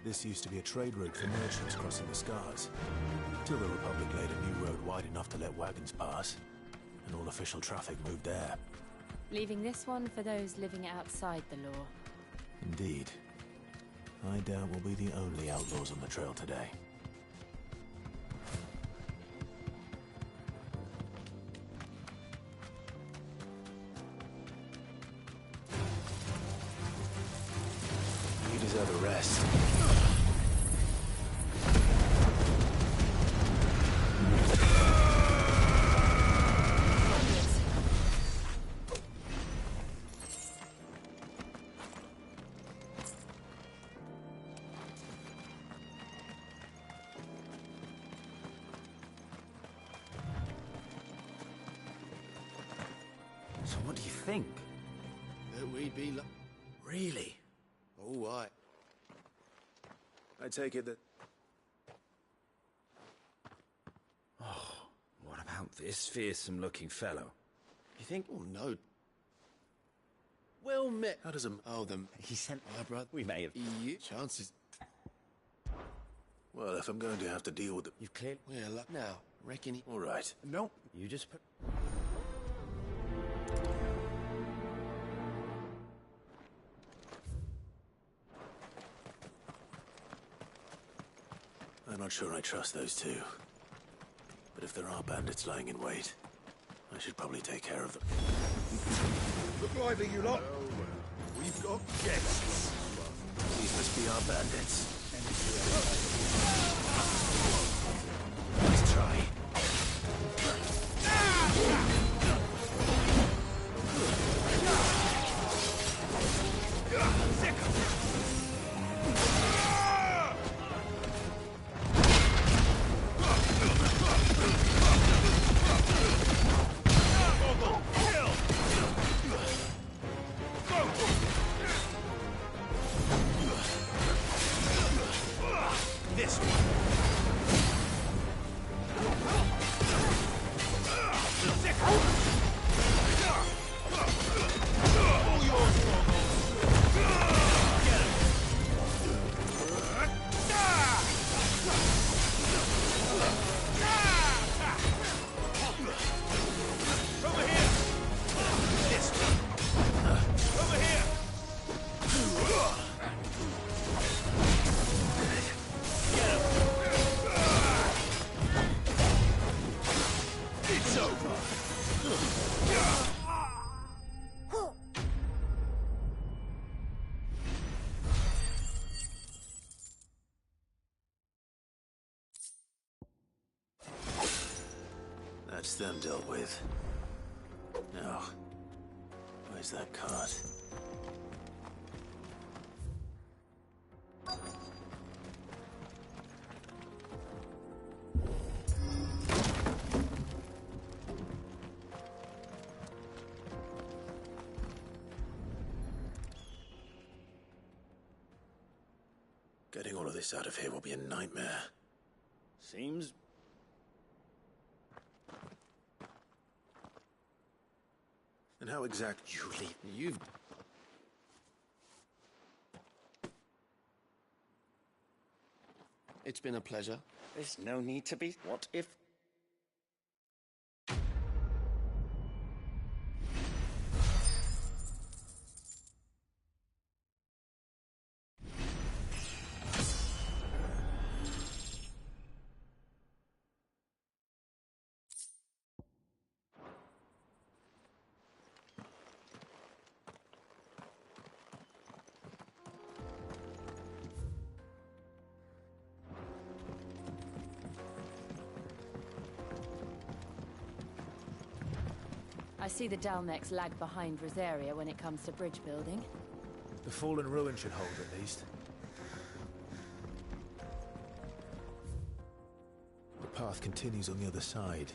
This used to be a trade route for merchants crossing the Scars, till the Republic laid a new road wide enough to let wagons pass, and all official traffic moved there. Leaving this one for those living outside the law. Indeed. I doubt we'll be the only outlaws on the trail today. best. So what do you think? That we'd be Really? all right. I take it that... Oh, what about this fearsome-looking fellow? You think? Oh, no. Well met. How does a... Oh, He sent my brother. We may have... Chances. Well, if I'm going to have to deal with it... You've cleared... Well, now, reckon he... All right. No, you just put... I'm not sure I trust those two. But if there are bandits lying in wait, I should probably take care of them. Look lively, you lot. We've got guests. These must be our bandits. Let's try. This one. That's them dealt with. Now, where's that cart? Getting all of this out of here will be a nightmare. Seems... And how exact... You've... It's been a pleasure. There's no need to be... What if... I see the Dalnecs lag behind Rosaria when it comes to bridge building. The fallen ruin should hold, at least. The path continues on the other side.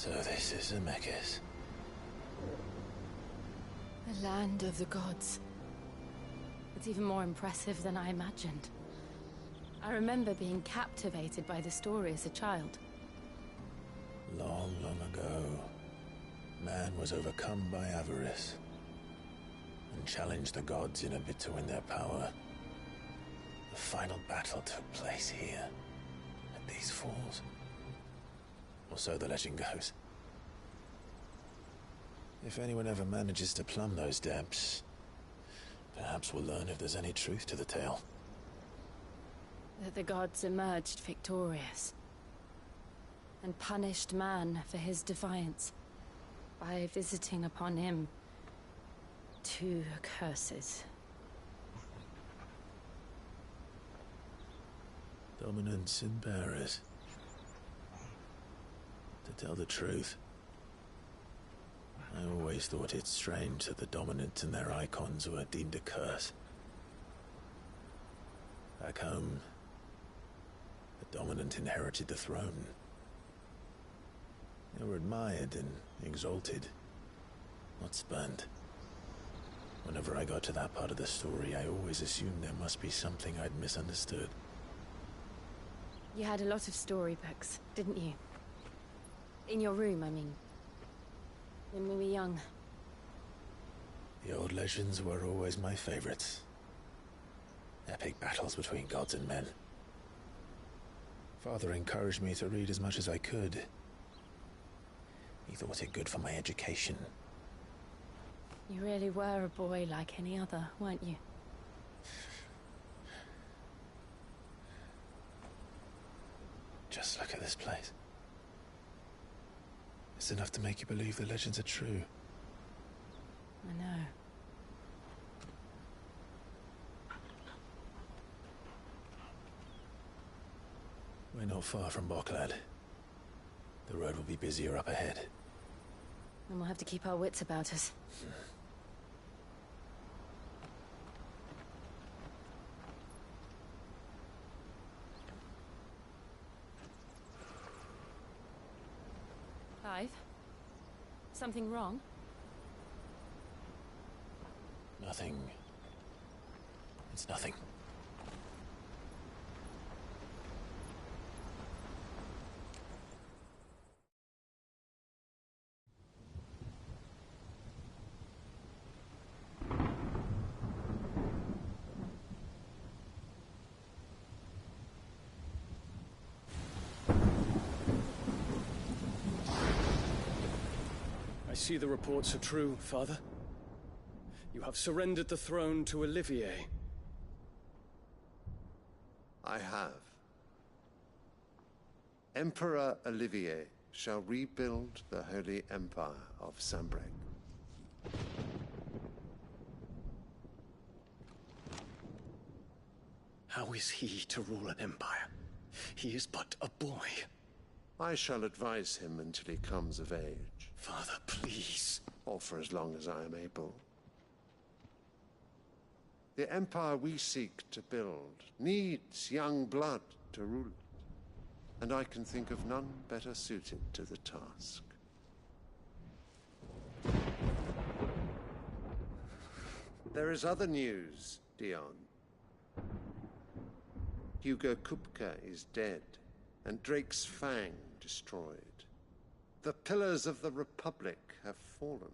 So this is Zemeckis. The land of the gods. It's even more impressive than I imagined. I remember being captivated by the story as a child. Long, long ago, man was overcome by avarice and challenged the gods in a bid to win their power. The final battle took place here, at these falls. Or so the legend goes. If anyone ever manages to plumb those depths, perhaps we'll learn if there's any truth to the tale. That the gods emerged victorious and punished man for his defiance by visiting upon him 2 curses. Dominance and bearers. To tell the truth, I always thought it strange that the dominant and their icons were deemed a curse. Back home, the dominant inherited the throne. They were admired and exalted, not spurned. Whenever I got to that part of the story, I always assumed there must be something I'd misunderstood. You had a lot of storybooks, didn't you? In your room, I mean. When we were young. The old legends were always my favorites. Epic battles between gods and men. Father encouraged me to read as much as I could. He thought it good for my education. You really were a boy like any other, weren't you? Just look at this place. It's enough to make you believe the legends are true. I know. We're not far from Boklad. The road will be busier up ahead. And we'll have to keep our wits about us. Clive? Something wrong? Nothing. It's nothing. I see the reports are true, Father. You have surrendered the throne to Olivier. I have. Emperor Olivier shall rebuild the Holy Empire of Sambrec. How is he to rule an empire? He is but a boy. I shall advise him until he comes of age. Father, please. Or for as long as I am able. The empire we seek to build needs young blood to rule it, and I can think of none better suited to the task. There is other news, Dion. Hugo Kupka is dead, and Drake's Fang destroyed. The pillars of the Republic have fallen.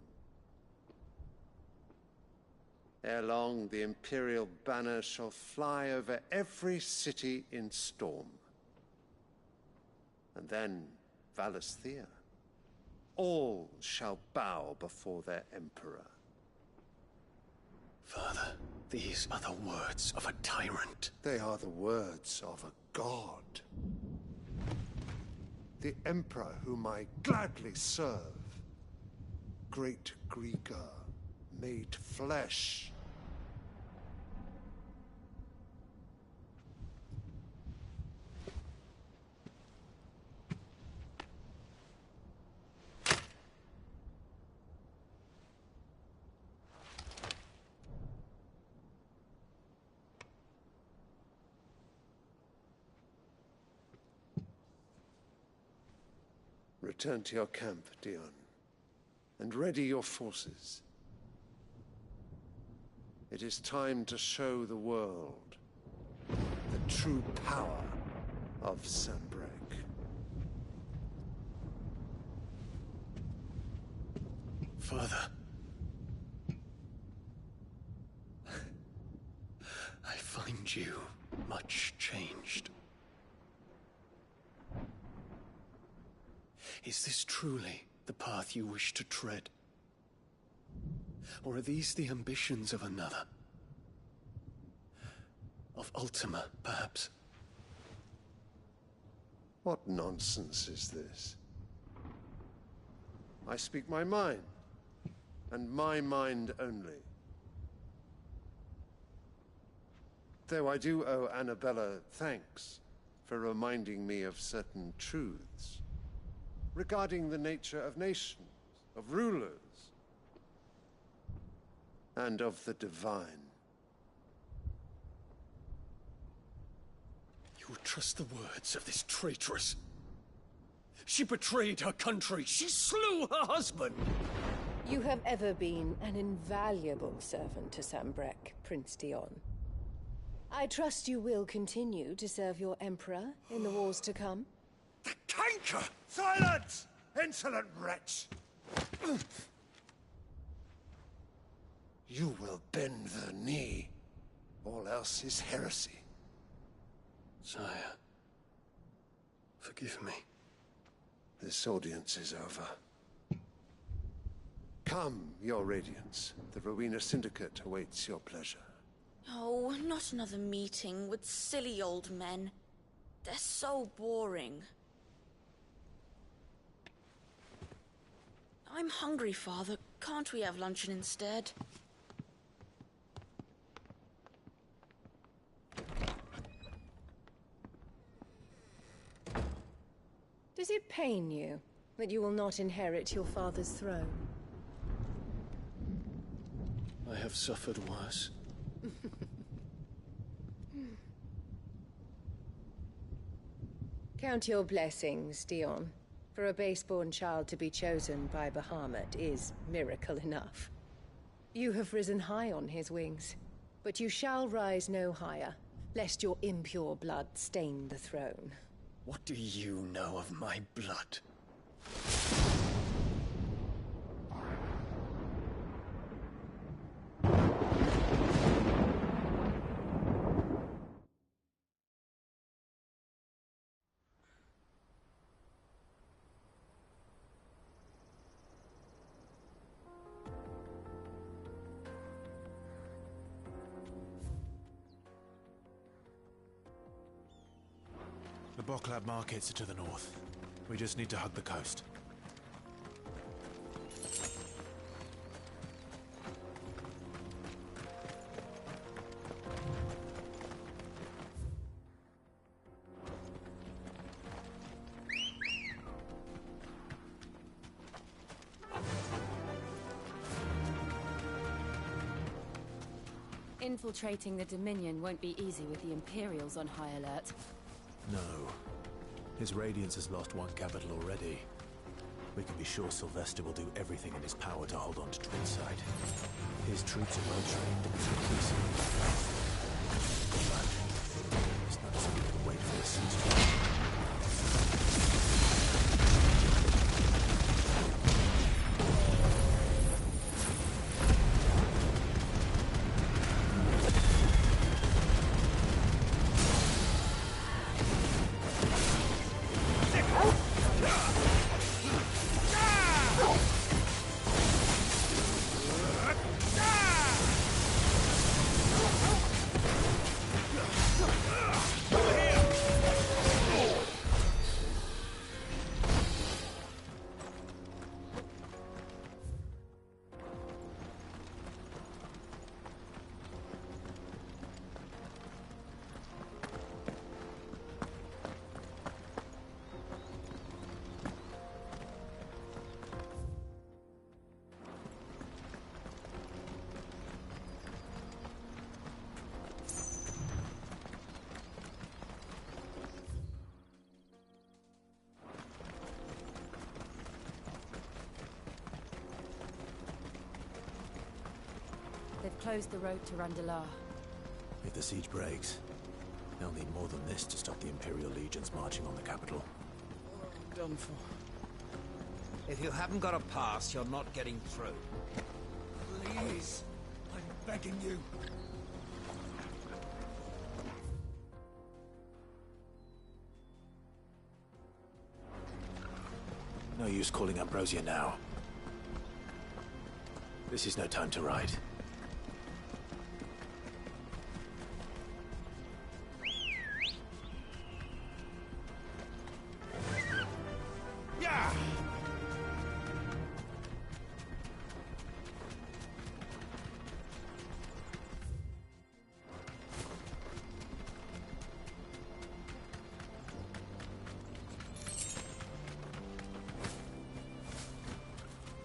Ere long, the Imperial banner shall fly over every city in Storm. And then, Valisthea. All shall bow before their Emperor. Father, these are the words of a tyrant. They are the words of a god. The Emperor whom I gladly serve. Great Greeker, made flesh. Return to your camp, Dion, and ready your forces. It is time to show the world the true power of Sanbreque. Father. I find you much changed. Is this truly the path you wish to tread? Or are these the ambitions of another? Of Ultima, perhaps? What nonsense is this? I speak my mind, and my mind only. Though I do owe Annabella thanks for reminding me of certain truths regarding the nature of nations, of rulers, and of the divine. You would trust the words of this traitress? She betrayed her country. She slew her husband. You have ever been an invaluable servant to Sanbreque, Prince Dion. I trust you will continue to serve your Emperor in the wars to come. The canker! Silence! Insolent wretch! You will bend the knee. All else is heresy. Sire, forgive me. This audience is over. Come, your Radiance. The Rowena Syndicate awaits your pleasure. Oh, not another meeting with silly old men. They're so boring. I'm hungry, Father. Can't we have luncheon instead? Does it pain you that you will not inherit your father's throne? I have suffered worse. Count your blessings, Dion. For a base-born child to be chosen by Bahamut is miracle enough. You have risen high on his wings, but you shall rise no higher, lest your impure blood stain the throne. What do you know of my blood? The Boklab markets are to the north. We just need to hug the coast. Infiltrating the Dominion won't be easy with the Imperials on high alert. No. His Radiance has lost one capital already. We can be sure Sylvester will do everything in his power to hold on to Twinside. His troops are well trained and increasingly fast. But it's not as if we can wait for the siege to end. closed the road to Randalar. If the siege breaks, they'll need more than this to stop the Imperial legions marching on the capital. I'm done for. If you haven't got a pass, you're not getting through. Please, I'm begging you. No use calling Ambrosia now. This is no time to ride. Yeah!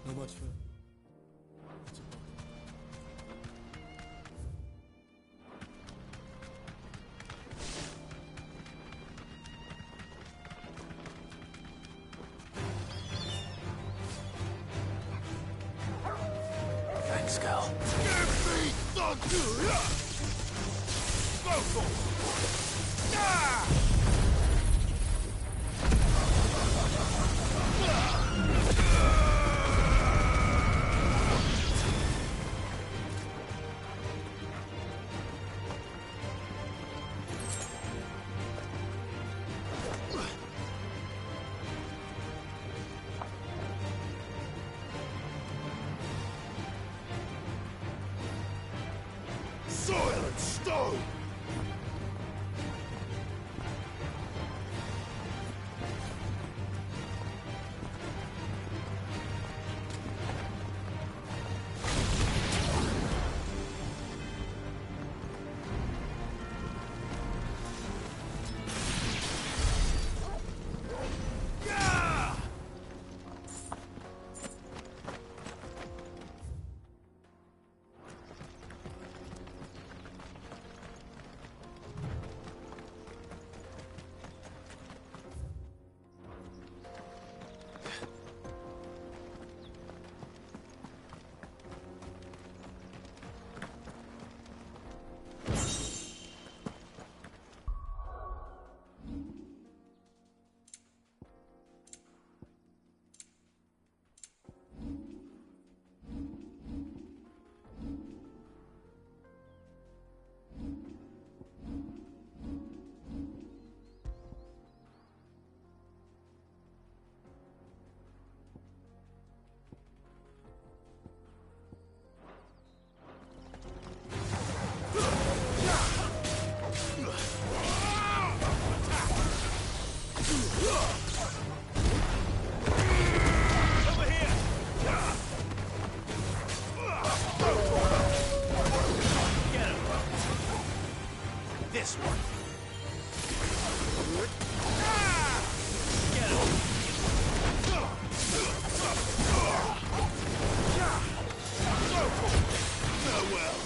Not much for... Thanks, Cal. Give me the Go for it! Ah! Soil and stone! This one. Farewell.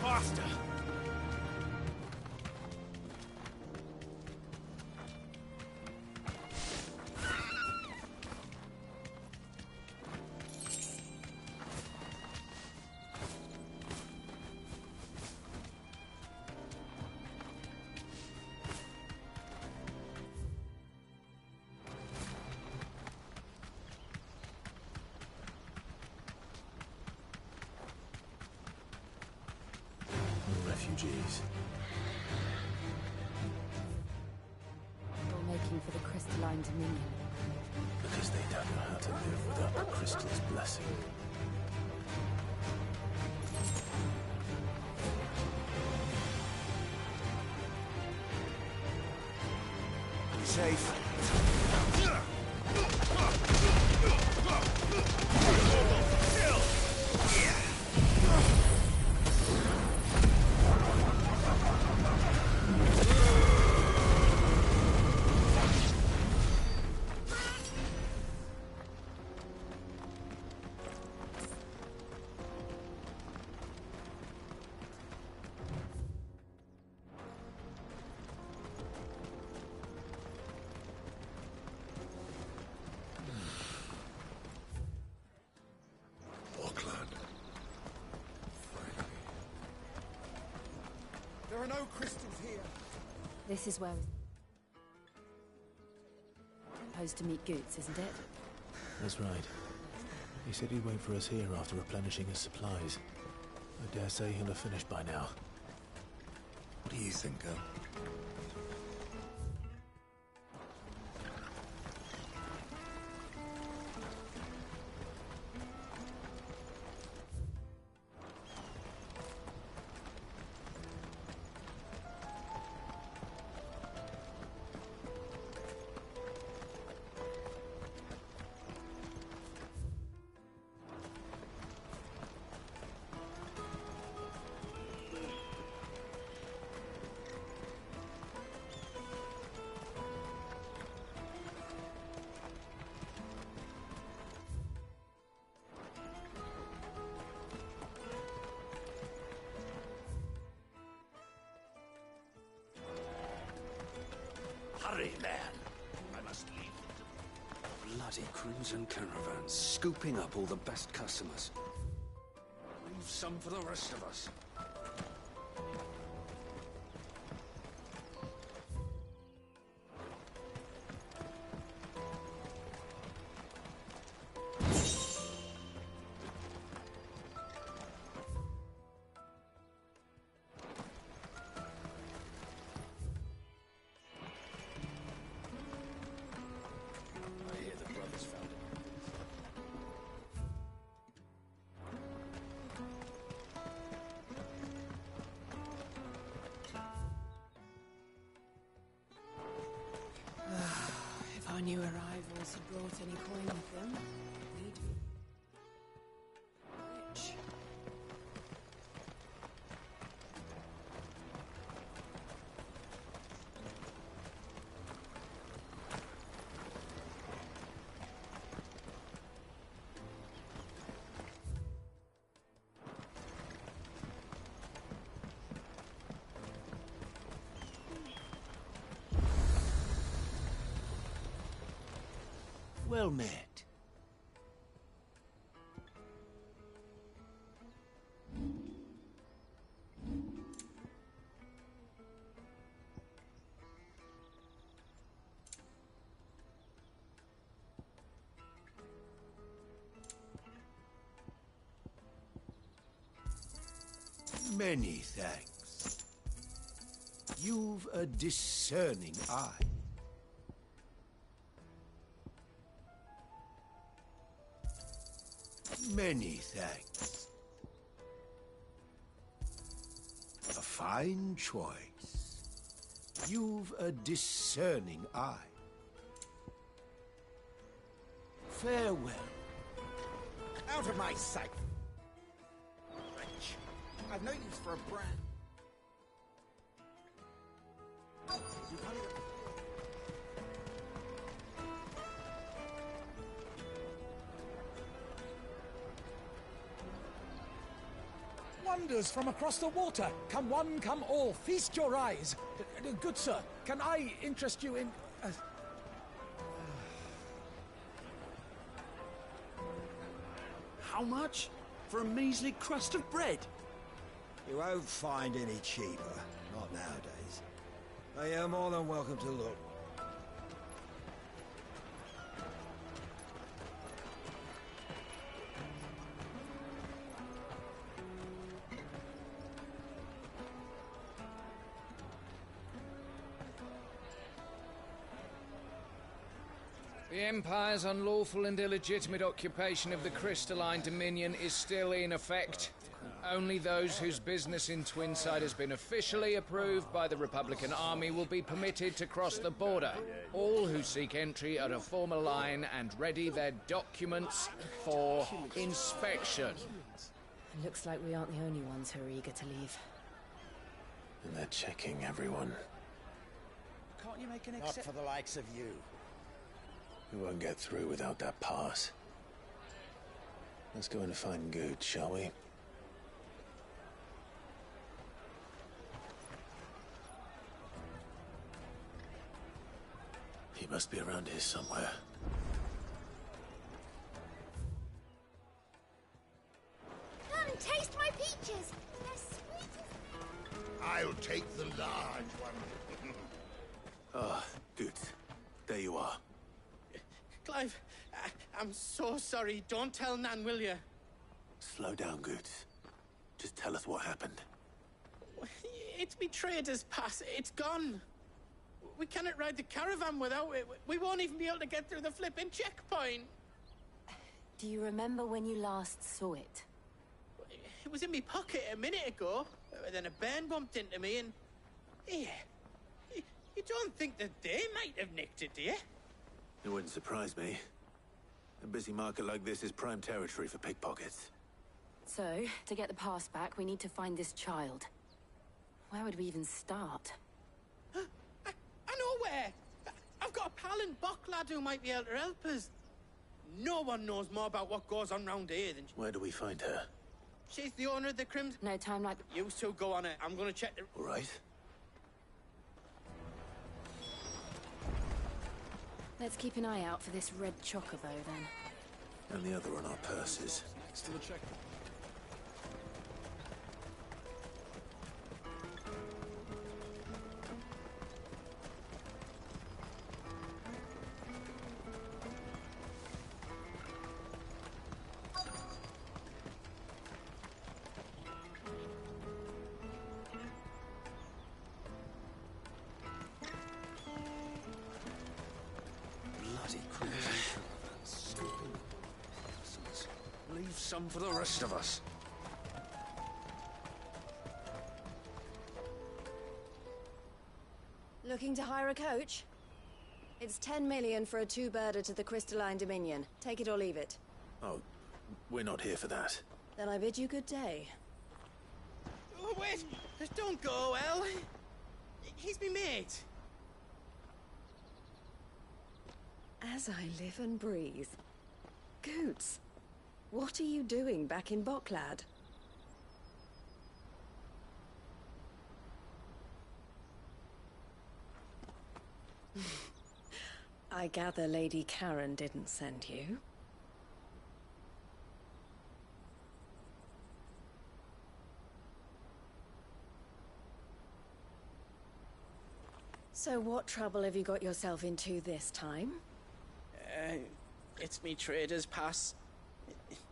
Faster! Refugees. All making for the crystalline dominion. Because they don't know how to live without the crystal's blessing. Safe. are no crystals here. This is where we're supposed to meet Goots, isn't it? That's right. He said he'd wait for us here after replenishing his supplies. I dare say he'll have finished by now. What do you think, girl? Hurry, man. I must leave. Bloody crimson caravans, scooping up all the best customers. Leave some for the rest of us. If our new arrivals had brought any coin with them, we'd be rich. Well met. Many thanks. You've a discerning eye. Many thanks. A fine choice. You've a discerning eye. Farewell. Out of my sight! Wretch. I've no use for a brand. Wonders from across the water. Come one, come all. Feast your eyes. Good sir, can I interest you in... How much? For a measly crust of bread? You won't find any cheaper. Not nowadays. But you're more than welcome to look. The Empire's unlawful and illegitimate occupation of the Crystalline Dominion is still in effect. Only those whose business in Twinside has been officially approved by the Republican Army will be permitted to cross the border. All who seek entry are to form a line and ready their documents for inspection. Looks like we aren't the only ones who are eager to leave. And they're checking everyone. Can't you make an exception? Not for the likes of you. We won't get through without that pass. Let's go and find Good, shall we? He must be around here somewhere. Come, taste my peaches! They're sweet as... I'll take the large one. Ah, good. There you are. Clive, I'm so sorry. Don't tell Nan, will you? Slow down, Goots. Just tell us what happened. It's me trader's pass. It's gone. We cannot ride the caravan without it. We won't even be able to get through the flipping checkpoint. Do you remember when you last saw it? It was in my pocket a minute ago. Then a bairn bumped into me and... Yeah. You don't think that they might have nicked it, do you? It wouldn't surprise me. A busy market like this is prime territory for pickpockets. So, to get the pass back, we need to find this child. Where would we even start? I know where! I've got a pal in Bocklad who might be able to help us. No one knows more about what goes on round here than... Where do we find her? She's the owner of the Crimson... No time like... You two go on it. I'm gonna check the... All right. Let's keep an eye out for this red chocobo, then. And the other on our purses. Next to the check. Leave some for the rest of us. Looking to hire a coach? It's 10 million for a two-birder to the Crystalline Dominion. Take it or leave it. Oh, we're not here for that. Then I bid you good day. Oh, wait! Don't go, El. He's me mate. As I live and breathe. Goots, what are you doing back in Bocklad? I gather Lady Karen didn't send you. So what trouble have you got yourself into this time? It's me trader's pass.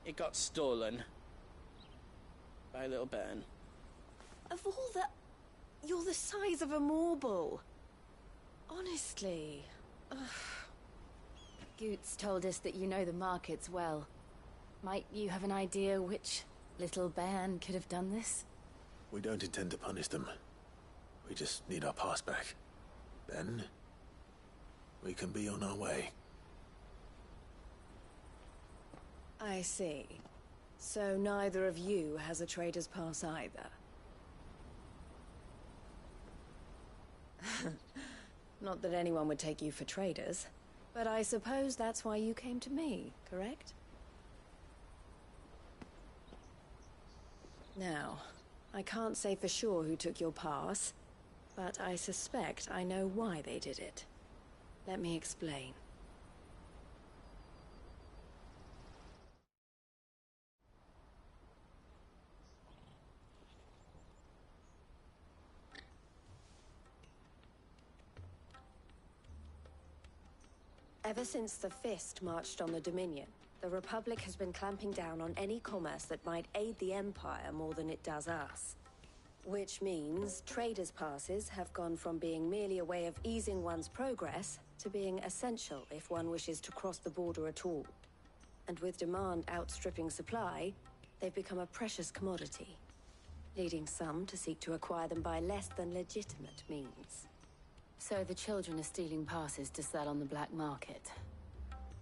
It got stolen. By a little bairn. Of all the... You're the size of a marble. Honestly. Ugh. Goots told us that you know the markets well. Might you have an idea which little bairn could have done this? We don't intend to punish them. We just need our pass back. Then, we can be on our way. I see. So neither of you has a trader's pass either. Not that anyone would take you for traders, but I suppose that's why you came to me, correct? Now, I can't say for sure who took your pass, but I suspect I know why they did it. Let me explain. Ever since the Fist marched on the Dominion, the Republic has been clamping down on any commerce that might aid the Empire more than it does us. Which means traders' passes have gone from being merely a way of easing one's progress to being essential if one wishes to cross the border at all. And with demand outstripping supply, they've become a precious commodity, leading some to seek to acquire them by less than legitimate means. So the children are stealing passes to sell on the black market?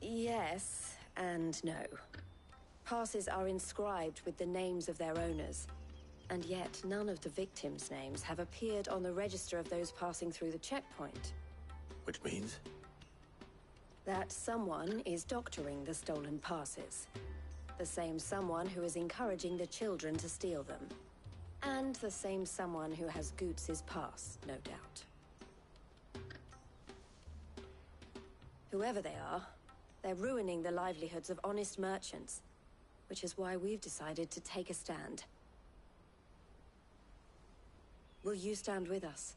Yes and no. Passes are inscribed with the names of their owners, and yet none of the victims' names have appeared on the register of those passing through the checkpoint. Which means? That someone is doctoring the stolen passes. The same someone who is encouraging the children to steal them. And the same someone who has Goots' pass, no doubt. Whoever they are, they're ruining the livelihoods of honest merchants, which is why we've decided to take a stand. Will you stand with us?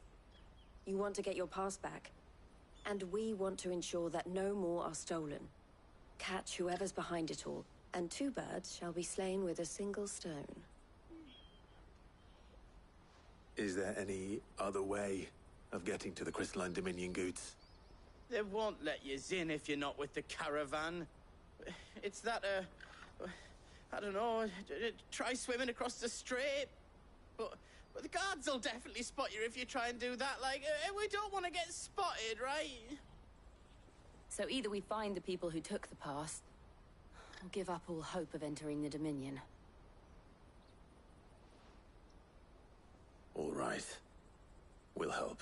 You want to get your past back, and we want to ensure that no more are stolen. Catch whoever's behind it all, and 2 birds shall be slain with a single stone. Is there any other way of getting to the Crystalline Dominion goods? They won't let you in if you're not with the caravan. It's that, I don't know, try swimming across the strait. But the guards will definitely spot you if you try and do that. Like, we don't want to get spotted, right? So either we find the people who took the pass, or give up all hope of entering the Dominion. All right. We'll help.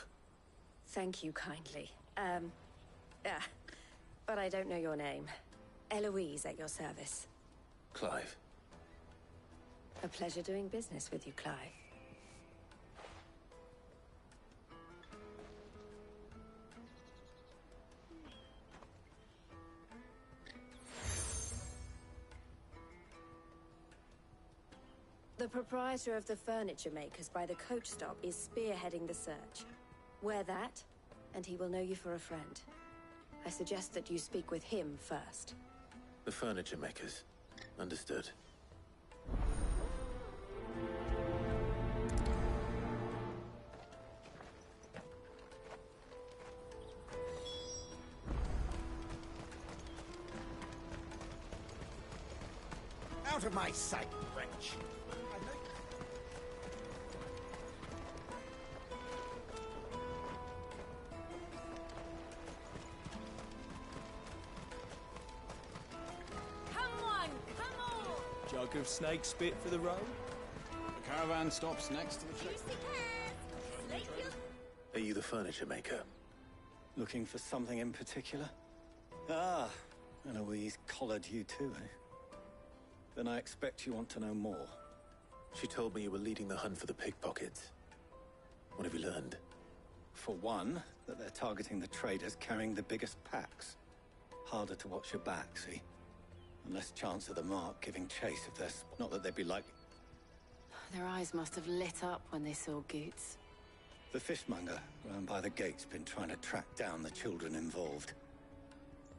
Thank you kindly. But I don't know your name. Eloise at your service. Clive. A pleasure doing business with you, Clive. The proprietor of the furniture makers by the coach stop is spearheading the search. Wear that, and he will know you for a friend. I suggest that you speak with him first. The furniture makers. Understood. Out of my sight, wretch! Jug of snake spit for the road? The caravan stops next to the ship. Are you the furniture maker? Looking for something in particular? Ah, Eloise collared you too, eh? Then I expect you want to know more. She told me you were leading the hunt for the pickpockets. What have you learned? For one, that they're targeting the traders carrying the biggest packs. Harder to watch your back, see? And less chance of the mark giving chase if they're... Not that they'd be likely. Their eyes must have lit up when they saw Goots. The fishmonger round by the gate's been trying to track down the children involved.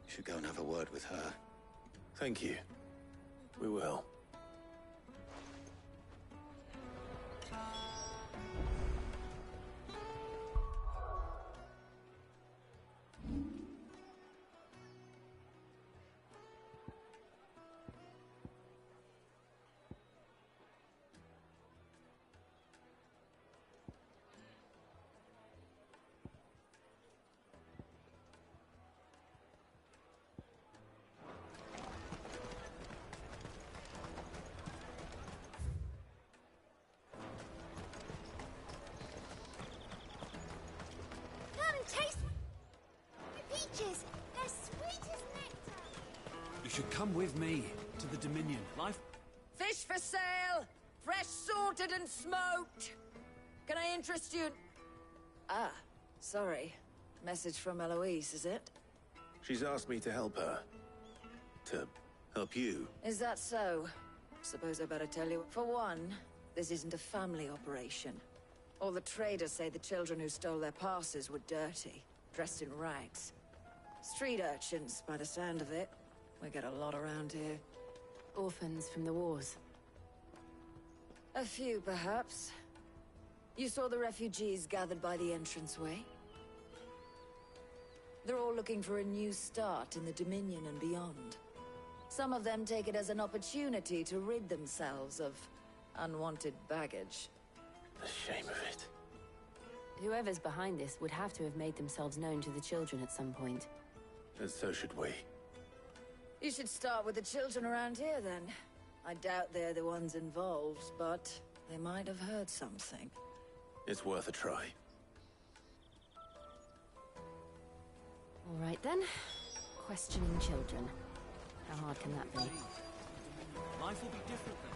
You should go and have a word with her. Thank you. We will. Taste the peaches. They're sweet as nectar. You should come with me to the Dominion. Life... Fish for sale! Fresh sorted and smoked! Can I interest you? Ah, sorry. Message from Eloise, is it? She's asked me to help her. To help you. Is that so? Suppose I better tell you. For one, this isn't a family operation. All the traders say the children who stole their passes were dirty, dressed in rags. Street urchins, by the sound of it. We get a lot around here. Orphans from the wars. A few, perhaps. You saw the refugees gathered by the entranceway? They're all looking for a new start in the Dominion and beyond. Some of them take it as an opportunity to rid themselves of unwanted baggage. The shame of it. Whoever's behind this would have to have made themselves known to the children at some point. And so should we. You should start with the children around here, then. I doubt they're the ones involved, but they might have heard something. It's worth a try. All right, then. Questioning children. How hard can that be? Life will be different then.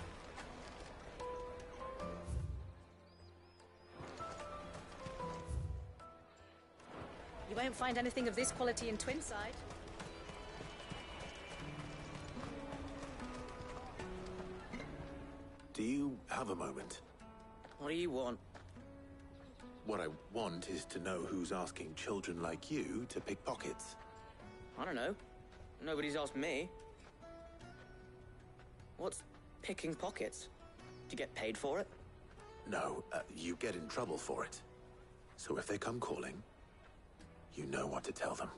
You won't find anything of this quality in Twinside. Do you have a moment? What do you want? What I want is to know who's asking children like you to pick pockets. I don't know. Nobody's asked me. What's picking pockets? Do you get paid for it? No, you get in trouble for it. So if they come calling, you know what to tell them.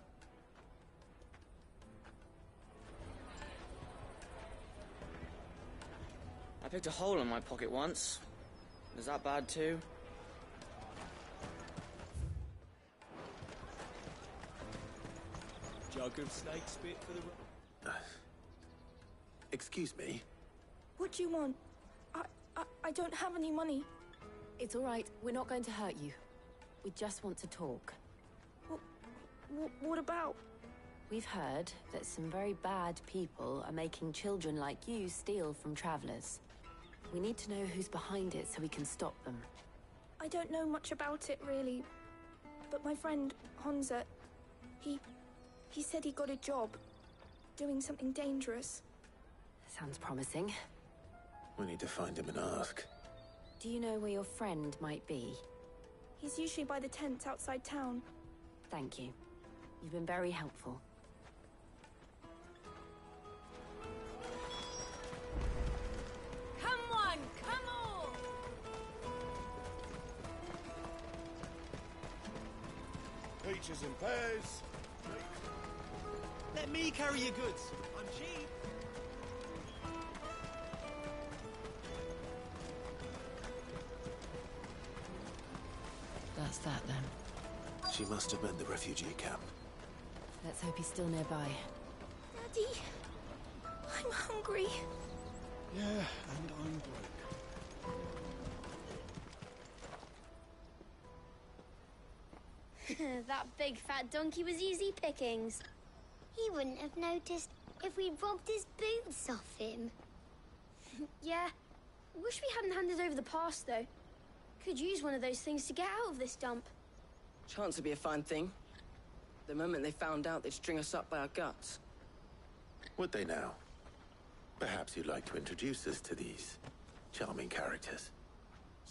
I picked a hole in my pocket once. Was that bad too? Jug of snake spit for the... Excuse me? What do you want? I don't have any money. It's all right. We're not going to hurt you. We just want to talk. What about? We've heard that some very bad people are making children like you steal from travelers. We need to know who's behind it so we can stop them. I don't know much about it, really. But my friend, Honza, he said he got a job doing something dangerous. Sounds promising. We need to find him and ask. Do you know where your friend might be? He's usually by the tents outside town. Thank you. You've been very helpful. Come on, come on! Peaches and pears. Let me carry your goods. I'm cheap. That's that, then. She must have been the refugee camp. Let's hope he's still nearby. Daddy, I'm hungry. Yeah, and I'm broke. That big fat donkey was easy pickings. He wouldn't have noticed if we robbed his boots off him. Yeah. Wish we hadn't handed over the pass, though. Could use one of those things to get out of this dump. Chance would be a fine thing. The moment they found out, they'd string us up by our guts. Would they now? Perhaps you'd like to introduce us to these charming characters.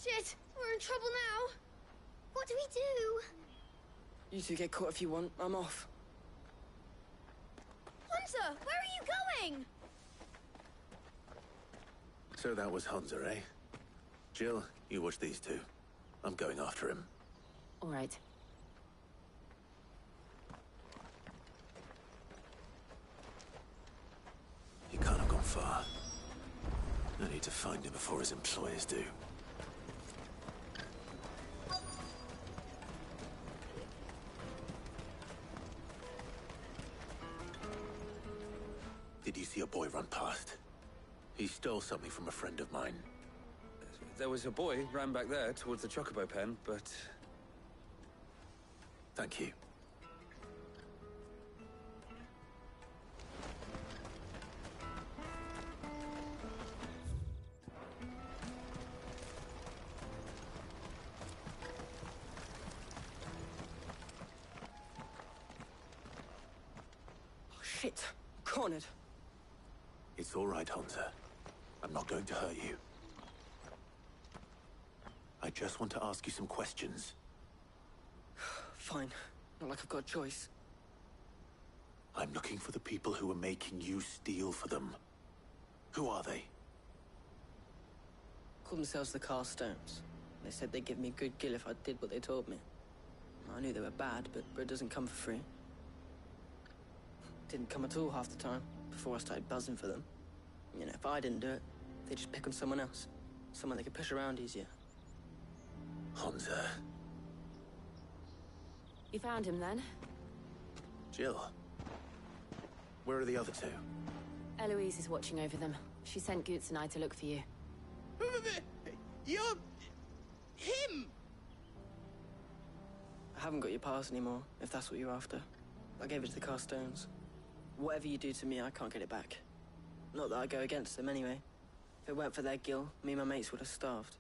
Shit! We're in trouble now! What do we do? You two get caught if you want. I'm off. Hunter, where are you going? So that was Hunter, eh? Jill, you watch these two. I'm going after him. All right. He can't have gone far. I need to find him before his employers do. Did you see a boy run past? He stole something from a friend of mine. There was a boy ran back there towards the chocobo pen, but... Thank you. Oh, shit. Cornered. It's all right, Hunter. I'm not going to hurt you. I just want to ask you some questions. Fine. Not like I've got a choice. I'm looking for the people who are making you steal for them. Who are they? Called themselves the Carstones. They said they'd give me good gill if I did what they told me. I knew they were bad, but bread doesn't come for free. Didn't come at all half the time, before I started buzzing for them. You know, if I didn't do it, they'd just pick on someone else. Someone they could push around easier. Hunter. You found him, then? Jill. Where are the other two? Eloise is watching over them. She sent Goots and I to look for you. You're... him! I haven't got your pass anymore, if that's what you're after. I gave it to the Carstones. Whatever you do to me, I can't get it back. Not that I go against them, anyway. If it weren't for their gill, me and my mates would have starved.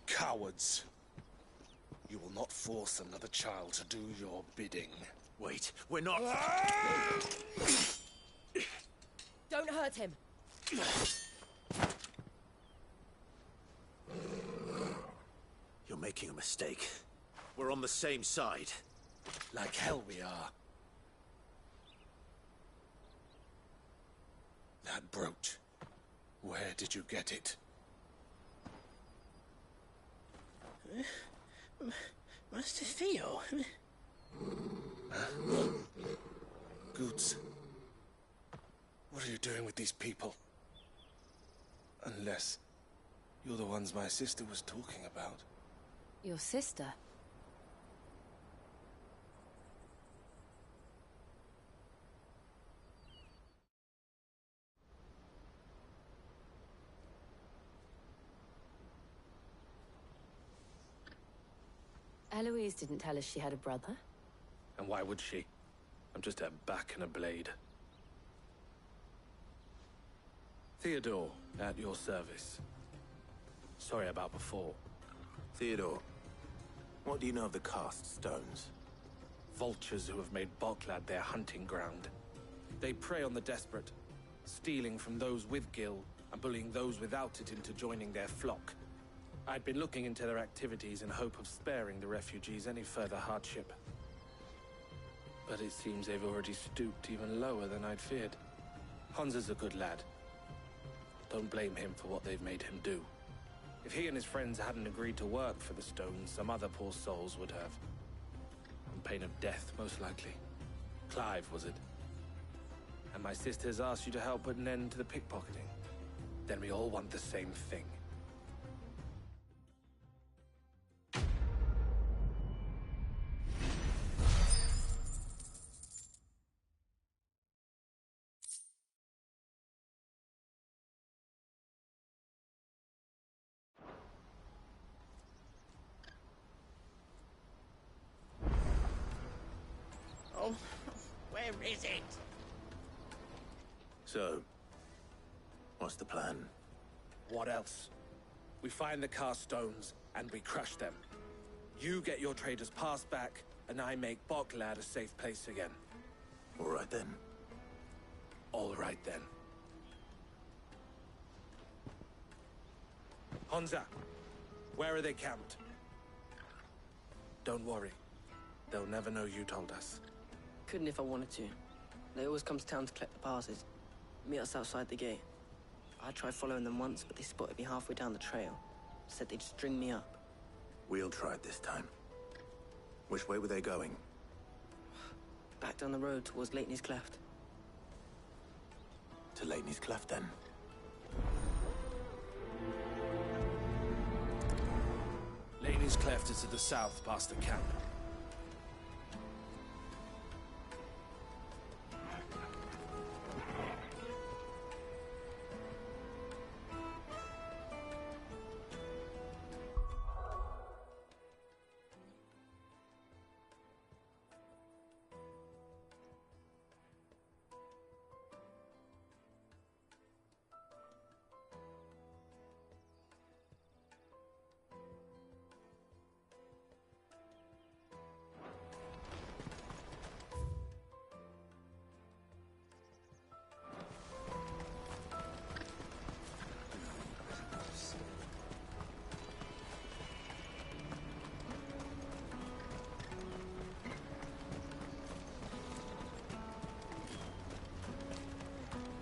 Cowards. You will not force another child to do your bidding. Wait, we're not... Don't hurt him. You're making a mistake. We're on the same side. Like hell we are. That brooch. Where did you get it? Master Theo? Goods. What are you doing with these people? Unless you're the ones my sister was talking about. Your sister? Eloise didn't tell us she had a brother. And why would she? I'm just a back and a blade. Theodore, at your service. Sorry about before. Theodore, what do you know of the cast stones? Vultures who have made Boklad their hunting ground. They prey on the desperate, stealing from those with gil and bullying those without it into joining their flock. I'd been looking into their activities in hope of sparing the refugees any further hardship. But it seems they've already stooped even lower than I'd feared. Hansa's a good lad. Don't blame him for what they've made him do. If he and his friends hadn't agreed to work for the stones, some other poor souls would have. On pain of death, most likely. Clive, was it? And my sisters asked you to help put an end to the pickpocketing. Then we all want the same thing. Oh, where is it? So, what's the plan? What else? We find the cast stones, and we crush them. You get your traders' pass back, and I make Boklad a safe place again. All right then. All right then. Hansa, where are they camped? Don't worry. They'll never know you told us. Couldn't if I wanted to. They always come to town to collect the passes. Meet us outside the gate. I tried following them once, but they spotted me halfway down the trail. Said they'd string me up. We'll try it this time. Which way were they going? Back down the road towards Leitney's Cleft. To Leitney's Cleft, then. Leitney's Cleft is to the south, past the camp.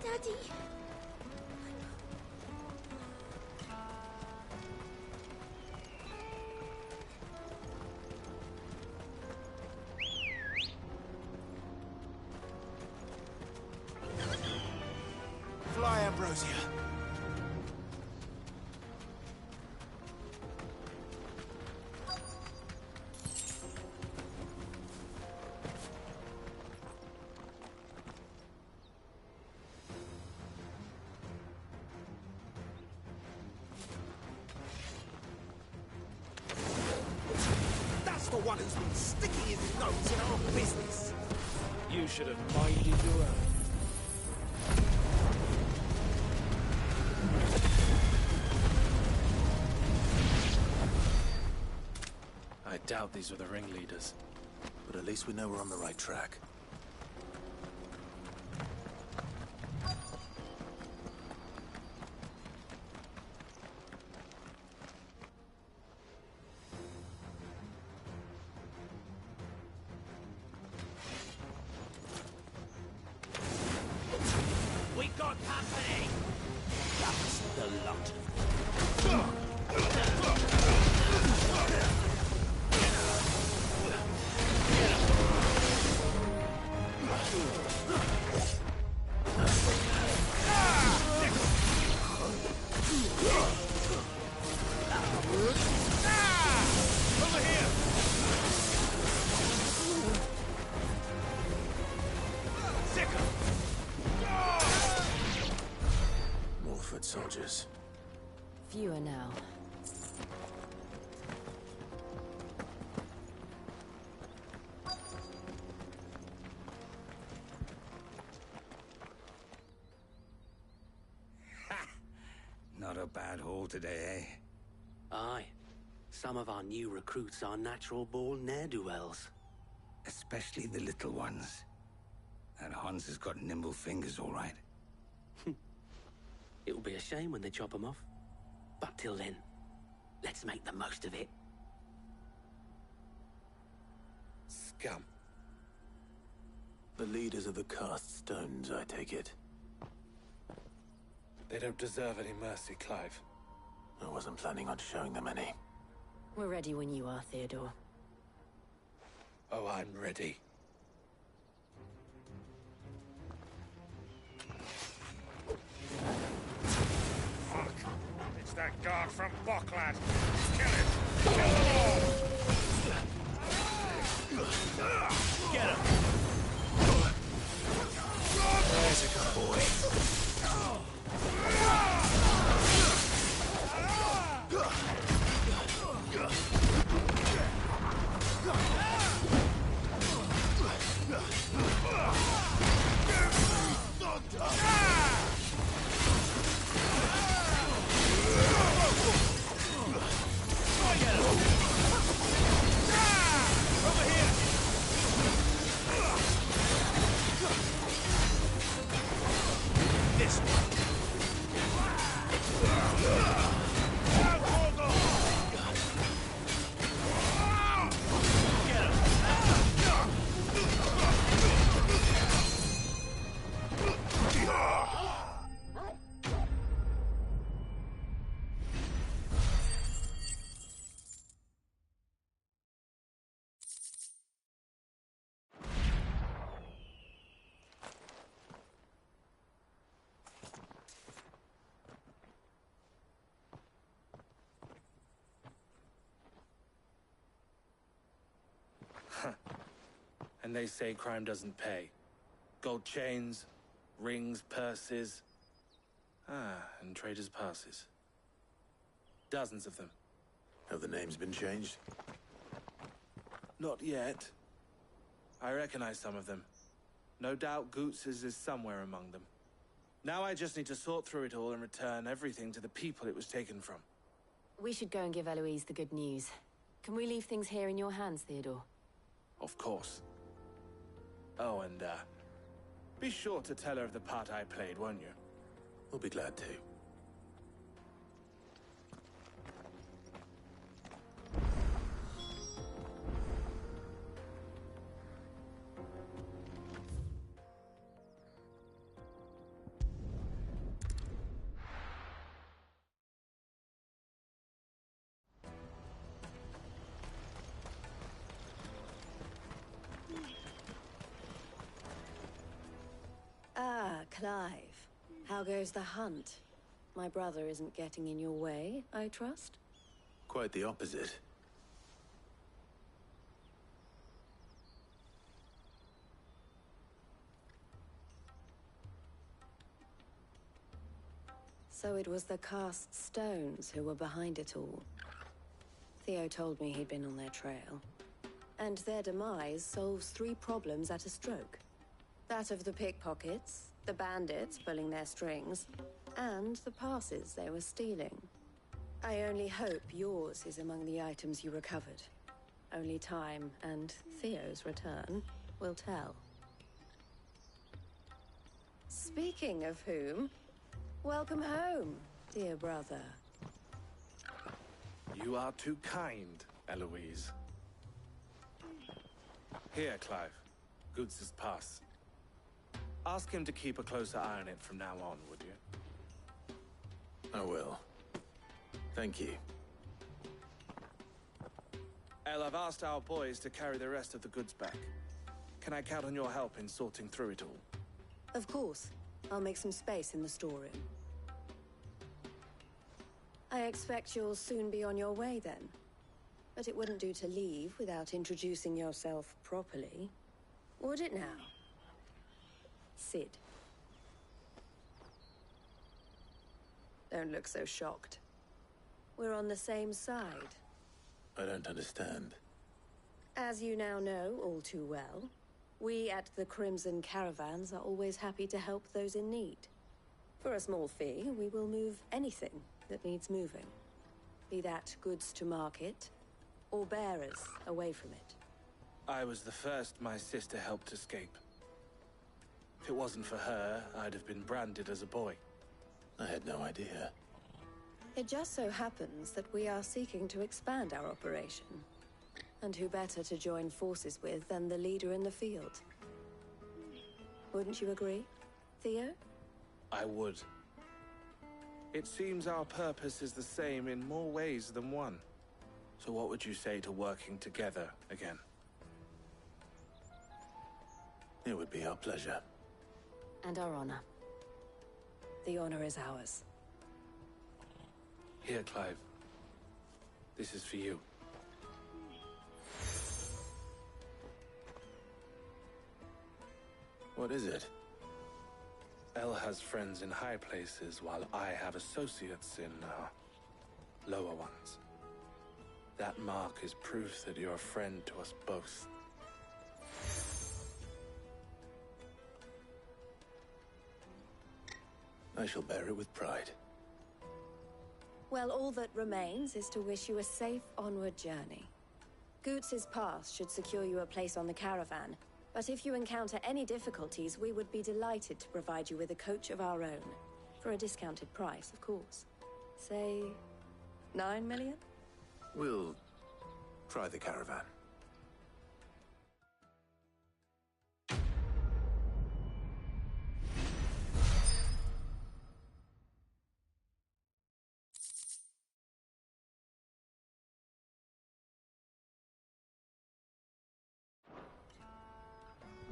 Daddy. Fly, Ambrosia. That's the one who's been sticking his nose in our business. You should have minded your own. I doubt these were the ringleaders. But at least we know we're on the right track. We got company! That's the lot. Over here! Sicker! More foot soldiers. Fewer now. Not a bad haul today, eh? Aye. Some of our new recruits are natural-born ne'er-do-wells. Especially the little ones. And Hans has got nimble fingers, all right. It'll be a shame when they chop them off. But till then, let's make the most of it. Scum. The leaders of the cast stones, I take it. They don't deserve any mercy, Clive. I wasn't planning on showing them any. We're ready when you are, Theodore. Oh, I'm ready. Fuck! It's that guard from Bocklad! Kill him! Kill them all! Get him! There's a good boy. This one! And they say crime doesn't pay. Gold chains, rings, purses. And traders' passes. Dozens of them. Have the names been changed? Not yet. I recognize some of them. No doubt Goots's is somewhere among them. Now I just need to sort through it all and return everything to the people it was taken from. We should go and give Eloise the good news. Can we leave things here in your hands, Theodore? Of course. Oh, and, be sure to tell her of the part I played, won't you? We'll be glad to. Ah, Clive. How goes the hunt? My brother isn't getting in your way, I trust? Quite the opposite. So it was the cast stones who were behind it all. Theo told me he'd been on their trail. And their demise solves 3 problems at a stroke. That of the pickpockets, the bandits pulling their strings, and the passes they were stealing. I only hope yours is among the items you recovered. Only time and Theo's return will tell. Speaking of whom, welcome home, dear brother. You are too kind, Eloise. Here, Clive. Goods' pass. Ask him to keep a closer eye on it from now on, would you? I will. Thank you. El, I've asked our boys to carry the rest of the goods back. Can I count on your help in sorting through it all? Of course. I'll make some space in the storeroom. I expect you'll soon be on your way then. But it wouldn't do to leave without introducing yourself properly. Would it now? Sid. Don't look so shocked. We're on the same side. I don't understand. As you now know all too well, we at the Crimson Caravans are always happy to help those in need. For a small fee, we will move anything that needs moving. Be that goods to market, or bearers away from it. I was the first my sister helped escape. If it wasn't for her, I'd have been branded as a boy. I had no idea. It just so happens that we are seeking to expand our operation. And who better to join forces with than the leader in the field? Wouldn't you agree, Theo? I would. It seems our purpose is the same in more ways than one. So what would you say to working together again? It would be our pleasure. And our honor. The honor is ours. Here, Clive. This is for you. What is it? El has friends in high places, while I have associates in, lower ones. That mark is proof that you're a friend to us both. I shall bear it with pride. Well, all that remains is to wish you a safe onward journey. Goots' pass should secure you a place on the caravan, but if you encounter any difficulties, we would be delighted to provide you with a coach of our own. For a discounted price, of course. Say, 9 million? We'll try the caravan.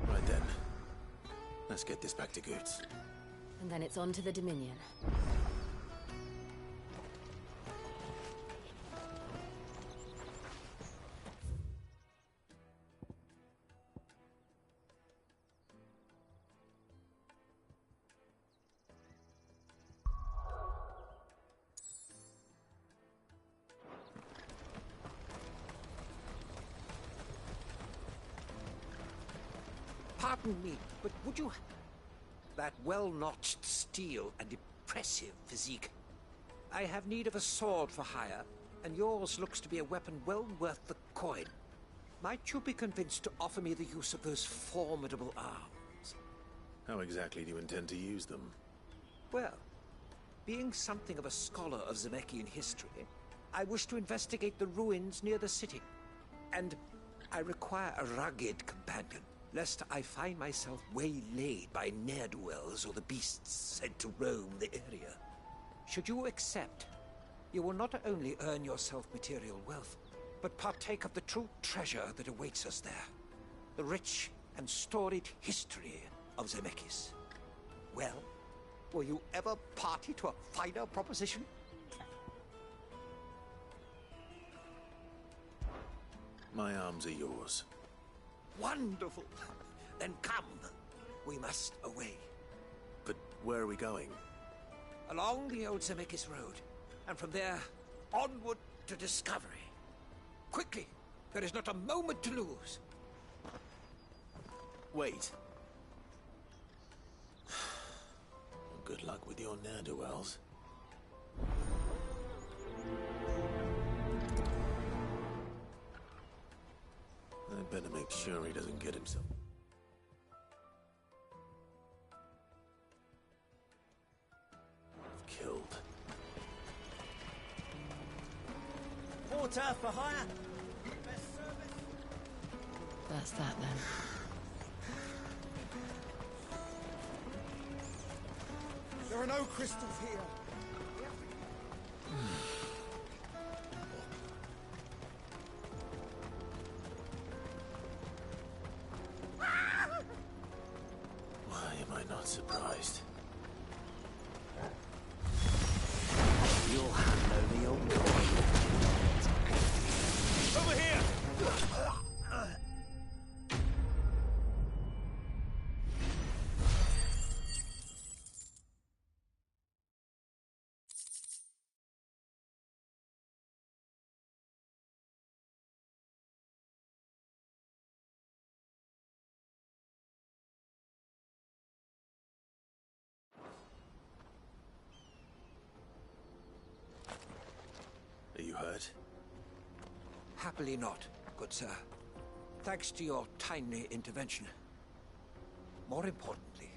Right then. Let's get this back to Goots. And then it's on to the Dominion. Pardon me, but would you... That well-notched steel and impressive physique. I have need of a sword for hire, and yours looks to be a weapon well worth the coin. Might you be convinced to offer me the use of those formidable arms? How exactly do you intend to use them? Well, being something of a scholar of Zemeckis history, I wish to investigate the ruins near the city. And I require a rugged companion, lest I find myself waylaid by ne'er-do-wells or the beasts sent to roam the area. Should you accept, you will not only earn yourself material wealth, but partake of the true treasure that awaits us there. The rich and storied history of Zemeckis. Well, were you ever party to a finer proposition? My arms are yours. Wonderful! Then come. We must away. But where are we going? Along the old Zemeckis Road, and from there, onward to discovery. Quickly! There is not a moment to lose. Wait. Good luck with your ne'er-do-wells. better make sure he doesn't get himself. Killed. Porter for hire. Best service. That's that then. There are no crystals here. Why am I not surprised? You'll hand over your coin. Over here! Are you hurt? Happily not, good sir. Thanks to your timely intervention. More importantly,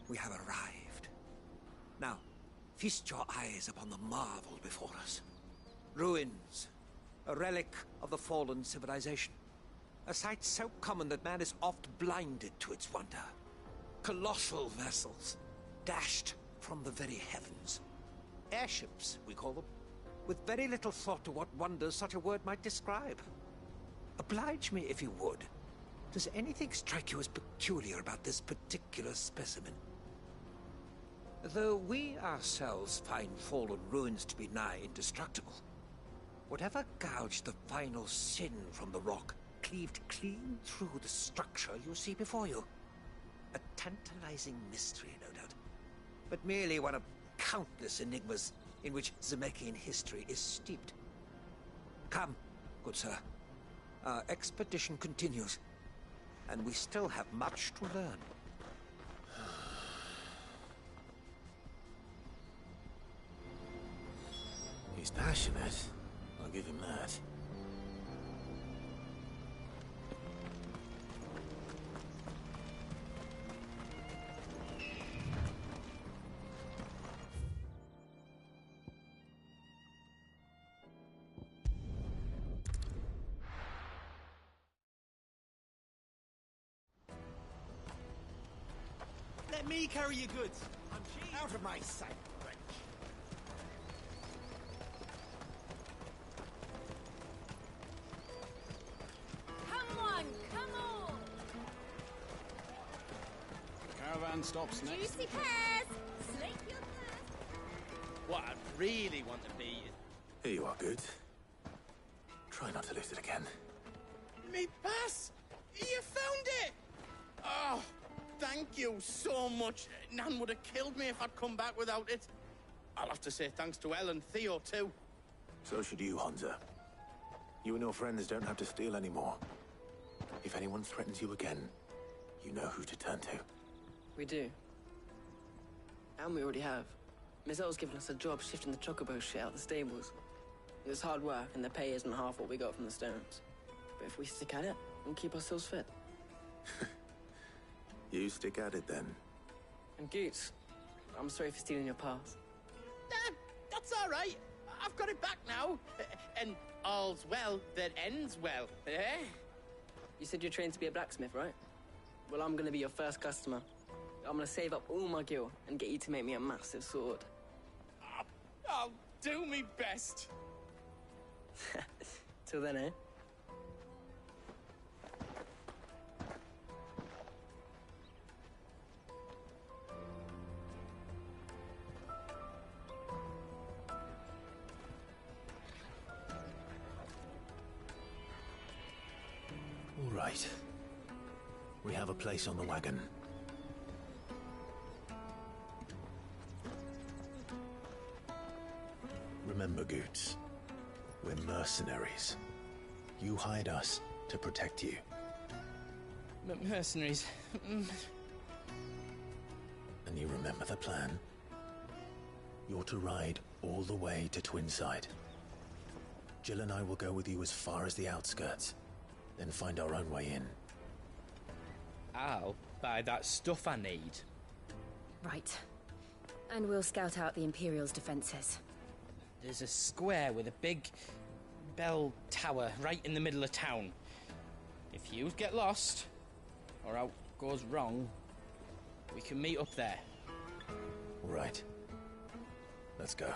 we have arrived. Now, feast your eyes upon the marvel before us. Ruins, a relic of the fallen civilization. A sight so common that man is oft blinded to its wonder. Colossal vessels, dashed from the very heavens. Airships, we call them, with very little thought to what wonders such a word might describe. Oblige me if you would. Does anything strike you as peculiar about this particular specimen? Though we ourselves find fallen ruins to be nigh indestructible, whatever gouged the final sin from the rock cleaved clean through the structure you see before you. A tantalizing mystery, no doubt, but merely one of countless enigmas in which Zemeckis history is steeped. Come, good sir. Our expedition continues, and we still have much to learn. He's passionate. I'll give him that. Let me carry your goods. I'm cheap. Out of my sight, French. Come on, come on! Caravan stops next. Juicy pears! Slake your thirst! What I really want to be is... Here you are, good. Try not to lose it again. Me pass! You found it! Oh, thank you so much. Nan would have killed me if I'd come back without it. I'll have to say thanks to Elle and Theo, too. So should you, Hansa. You and your friends don't have to steal anymore. If anyone threatens you again, you know who to turn to. We do. And we already have. Mizelle's given us a job shifting the chocobo shit out the stables. It's hard work, and the pay isn't half what we got from the stones. But if we stick at it, we'll keep ourselves fit. You stick at it, then. And Goots, I'm sorry for stealing your pass. That's all right. I've got it back now. And all's well that ends well, eh? You said you're trained to be a blacksmith, right? Well, I'm gonna be your first customer. I'm gonna save up all my gil and get you to make me a massive sword. I'll do me best. Till then, eh? All right. We have a place on the wagon. Remember, Goots, we're mercenaries. You hired us to protect you. Mercenaries. And you remember the plan? You're to ride all the way to Twinside. Jill and I will go with you as far as the outskirts. then find our own way in. I'll buy that stuff I need. Right. And we'll scout out the Imperial's defenses. There's a square with a big bell tower right in the middle of town. If you get lost, or out goes wrong, we can meet up there. Right. Let's go.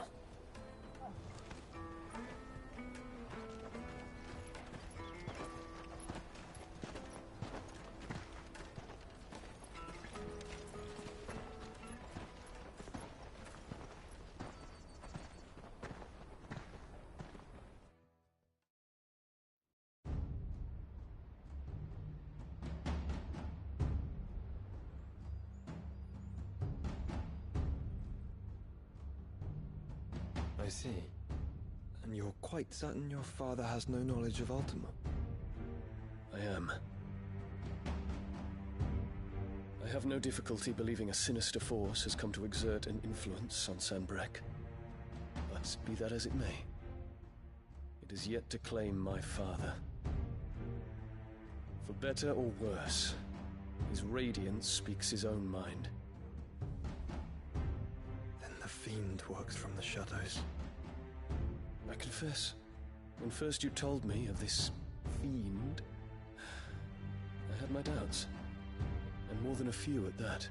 I see. And you're quite certain your father has no knowledge of Ultima? I am. I have no difficulty believing a sinister force has come to exert an influence on Sanbreque. But be that as it may, it is yet to claim my father. For better or worse, his radiance speaks his own mind. Then the fiend works from the shadows. I confess, when first you told me of this fiend, I had my doubts, and more than a few at that.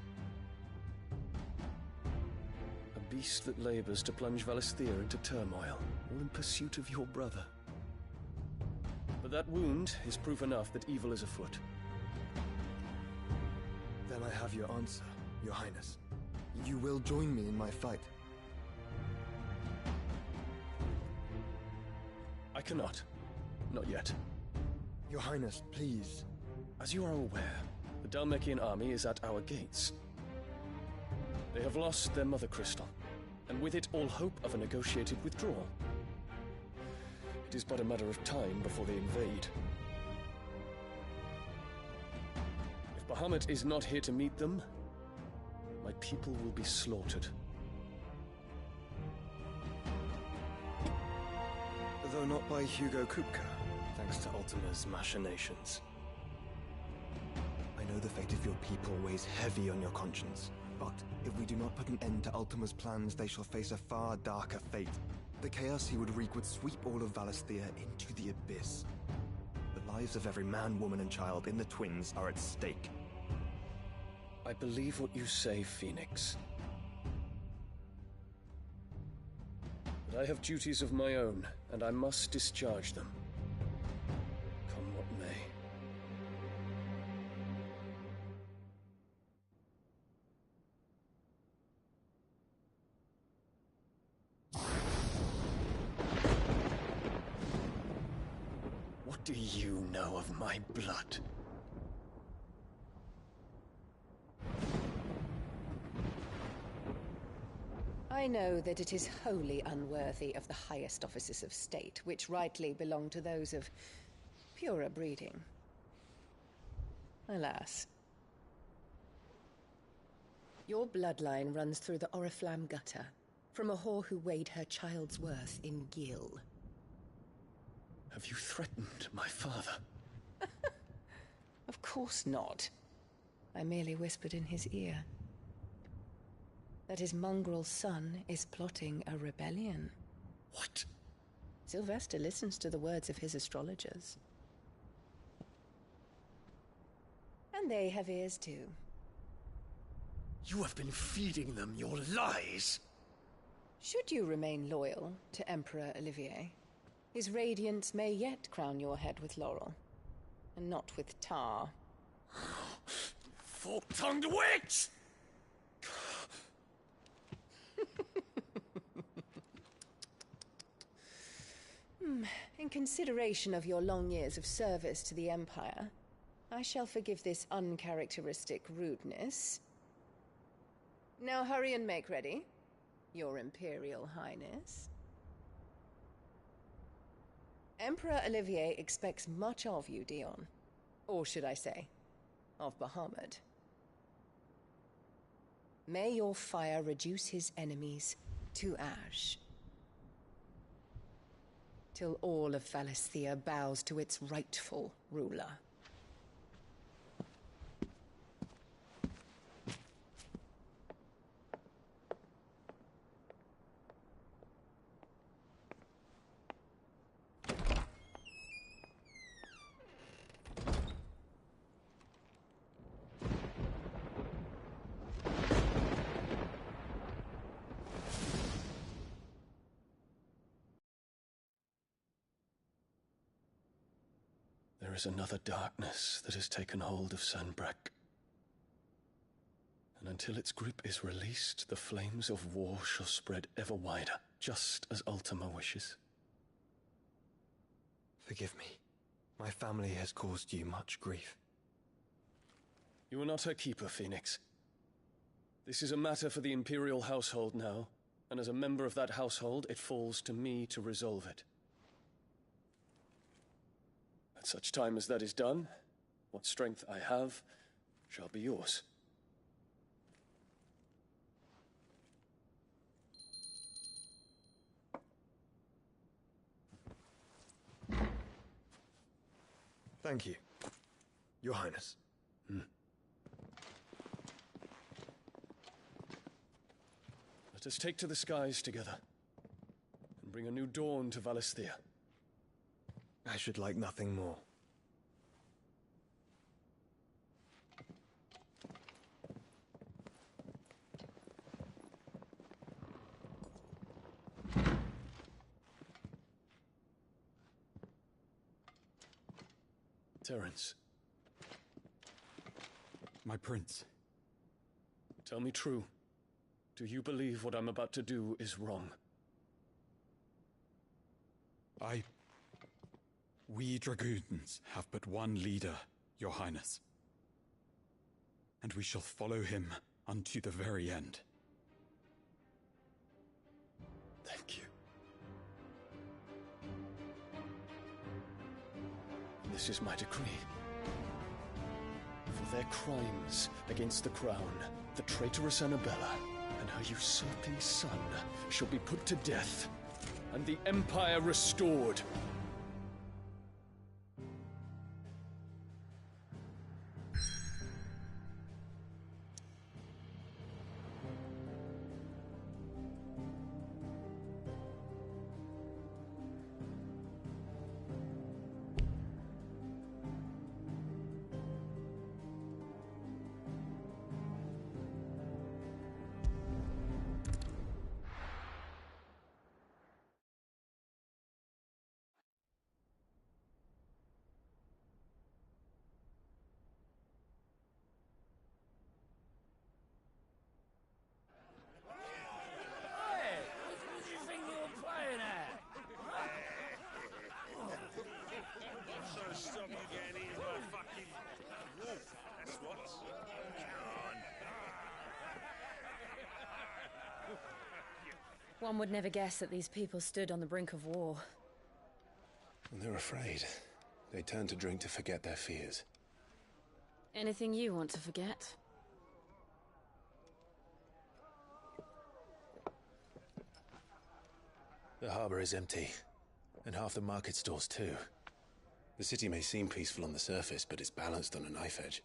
A beast that labors to plunge Valisthea into turmoil, all in pursuit of your brother. But that wound is proof enough that evil is afoot. Then I have your answer, Your Highness. You will join me in my fight. I cannot. Not yet. Your Highness, please. As you are aware, the Dhalmekian army is at our gates. They have lost their mother crystal, and with it all hope of a negotiated withdrawal. It is but a matter of time before they invade. If Bahamut is not here to meet them, my people will be slaughtered. Though not by Hugo Kupka, thanks to Ultima's machinations. I know the fate of your people weighs heavy on your conscience, but if we do not put an end to Ultima's plans, they shall face a far darker fate. The chaos he would wreak would sweep all of Valisthea into the abyss. The lives of every man, woman, and child in the Twins are at stake. I believe what you say, Phoenix. But I have duties of my own, and I must discharge them. Come what may. What do you know of my blood? I know that it is wholly unworthy of the highest offices of state, which rightly belong to those of purer breeding. Alas. Your bloodline runs through the Oriflamme gutter, from a whore who weighed her child's worth in gil. Have you threatened my father? Of course not. I merely whispered in his ear that his mongrel son is plotting a rebellion. What? Sylvester listens to the words of his astrologers. And they have ears too. You have been feeding them your lies! Should you remain loyal to Emperor Olivier, his radiance may yet crown your head with laurel, and not with tar. Fork-tongued witch! In consideration of your long years of service to the Empire, I shall forgive this uncharacteristic rudeness. Now hurry and make ready, Your Imperial Highness. Emperor Olivier expects much of you, Dion. Or should I say, of Bahamut. May your fire reduce his enemies to ash. till all of Valisthea bows to its rightful ruler. There is another darkness that has taken hold of Sanbreque. And until its grip is released, the flames of war shall spread ever wider, just as Ultima wishes. Forgive me. My family has caused you much grief. You are not her keeper, Phoenix. This is a matter for the Imperial household now, and as a member of that household, it falls to me to resolve it. At such time as that is done, what strength I have shall be yours. Thank you, Your Highness. Let us take to the skies together, and bring a new dawn to Valisthea. I should like nothing more. Terence. My prince. Tell me true. Do you believe what I'm about to do is wrong? We dragoons have but one leader, Your Highness. And we shall follow him unto the very end. Thank you. This is my decree. For their crimes against the crown, the traitorous Annabella and her usurping son shall be put to death, and the Empire restored. One would never guess that these people stood on the brink of war. And they're afraid. They turn to drink to forget their fears. Anything you want to forget? The harbor is empty, and half the market stalls too. The city may seem peaceful on the surface, but it's balanced on a knife edge.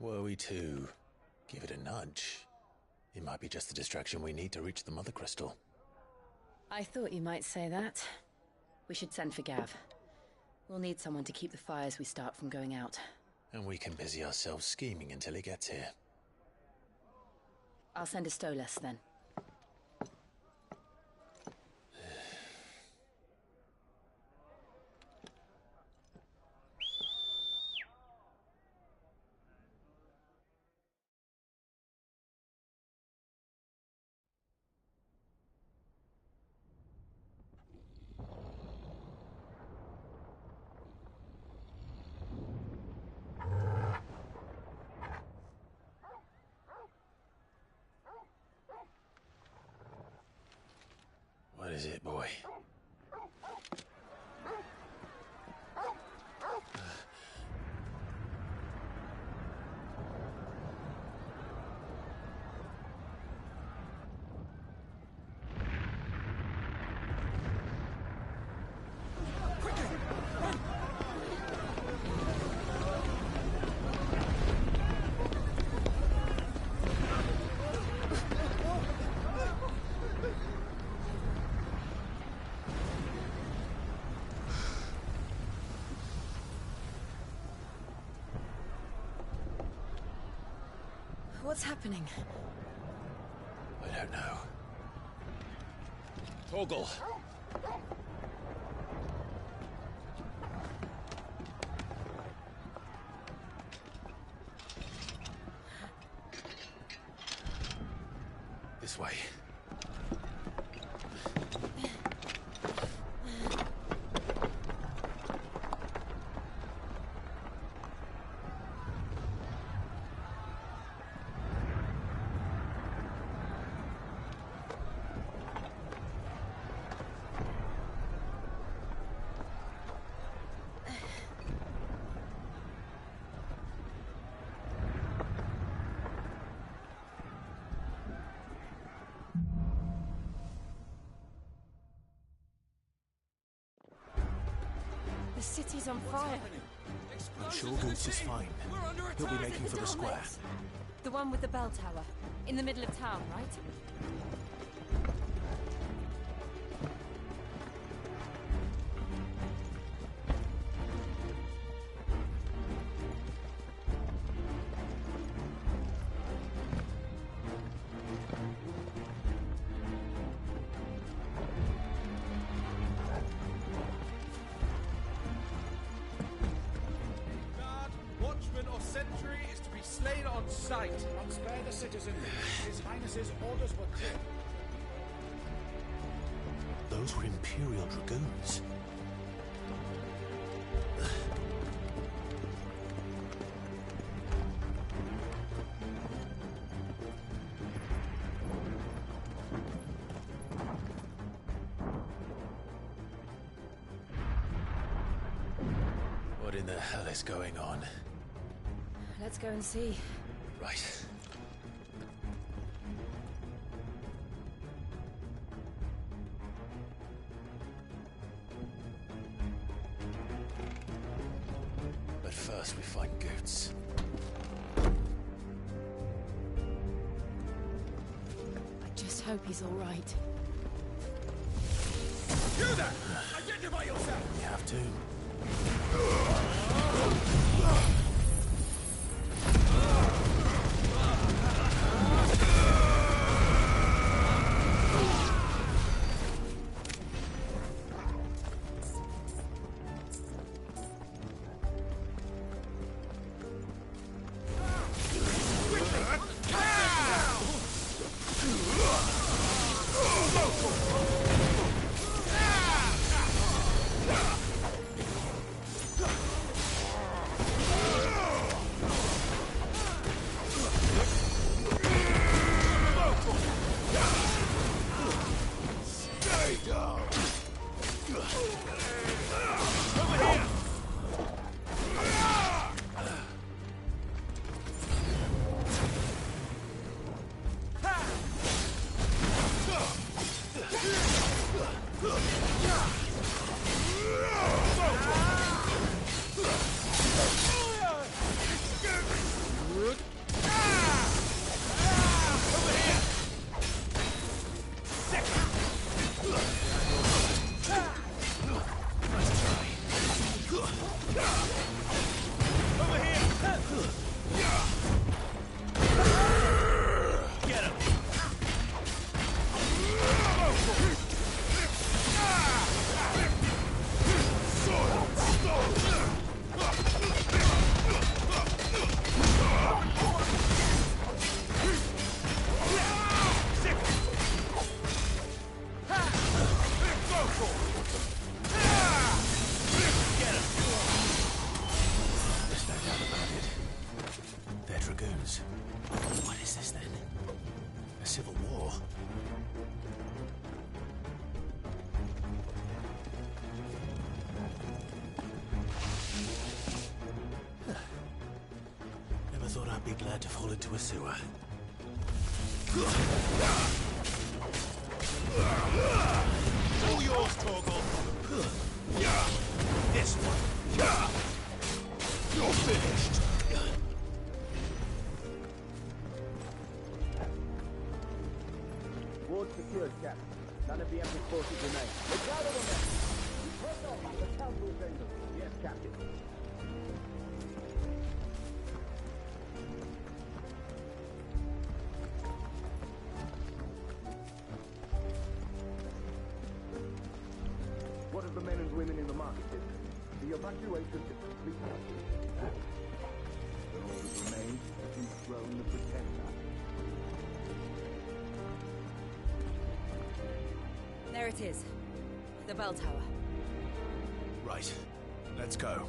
Were we to give it a nudge, it might be just the distraction we need to reach the Mother Crystal. I thought you might say that. We should send for Gav. We'll need someone to keep the fires we start from going out. And we can busy ourselves scheming until he gets here. I'll send a Stolas then. What is it, boy? What's happening? I don't know. Torgal! This way. The city's on fire. I'm sure Goose is fine. He'll be making for the square. The one with the bell tower. In the middle of town, right? Sentry is to be slain on sight. Spare the citizen. His Highness's orders were clear. Those were Imperial Dragoons. What in the hell is going on? Let's go and see. Right. But first we find Goots. I just hope he's all right. You there! Identify yourself! You have to. Be glad to fall into a sewer. All yours, Torgal. This one. You're finished. Ward secured, Captain. None of the Emperor's forces remain. Look out of the men! Press off on the Council's engine. Yes, Captain. What of the men and women in the market district? The evacuation is complete. The orders remain to dethrone the Pretender. There it is. The bell tower. Right. Let's go.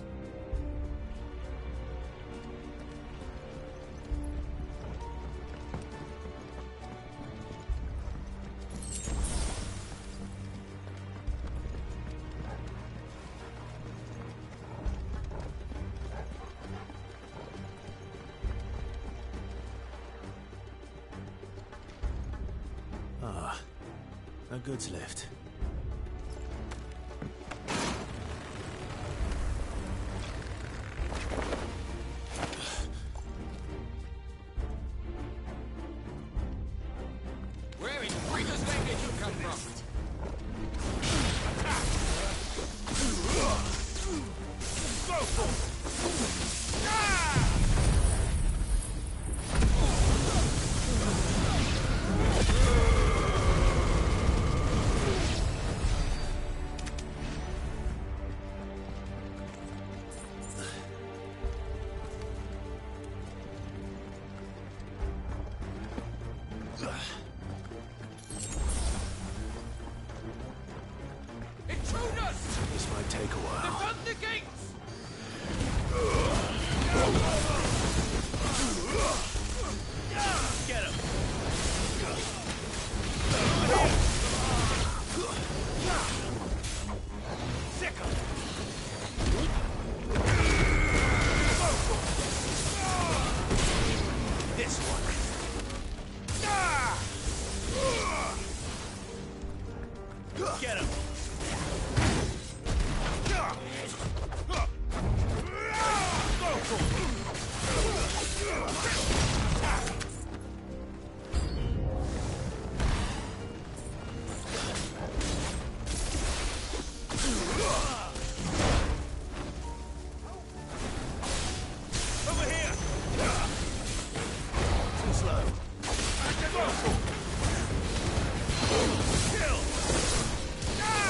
Ah, a goods lift. Where in Freaker's Lane did you come from? Go for it! Ah! Intruders! This might take a while. Defend the gates! Get him! Sick him! This one. Get him! Over here! Too slow. Kill! Ah!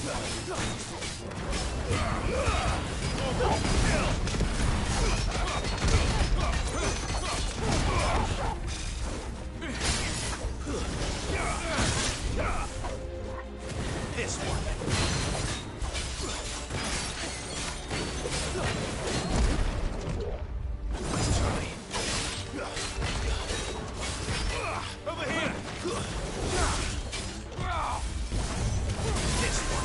This one. Over here! This one.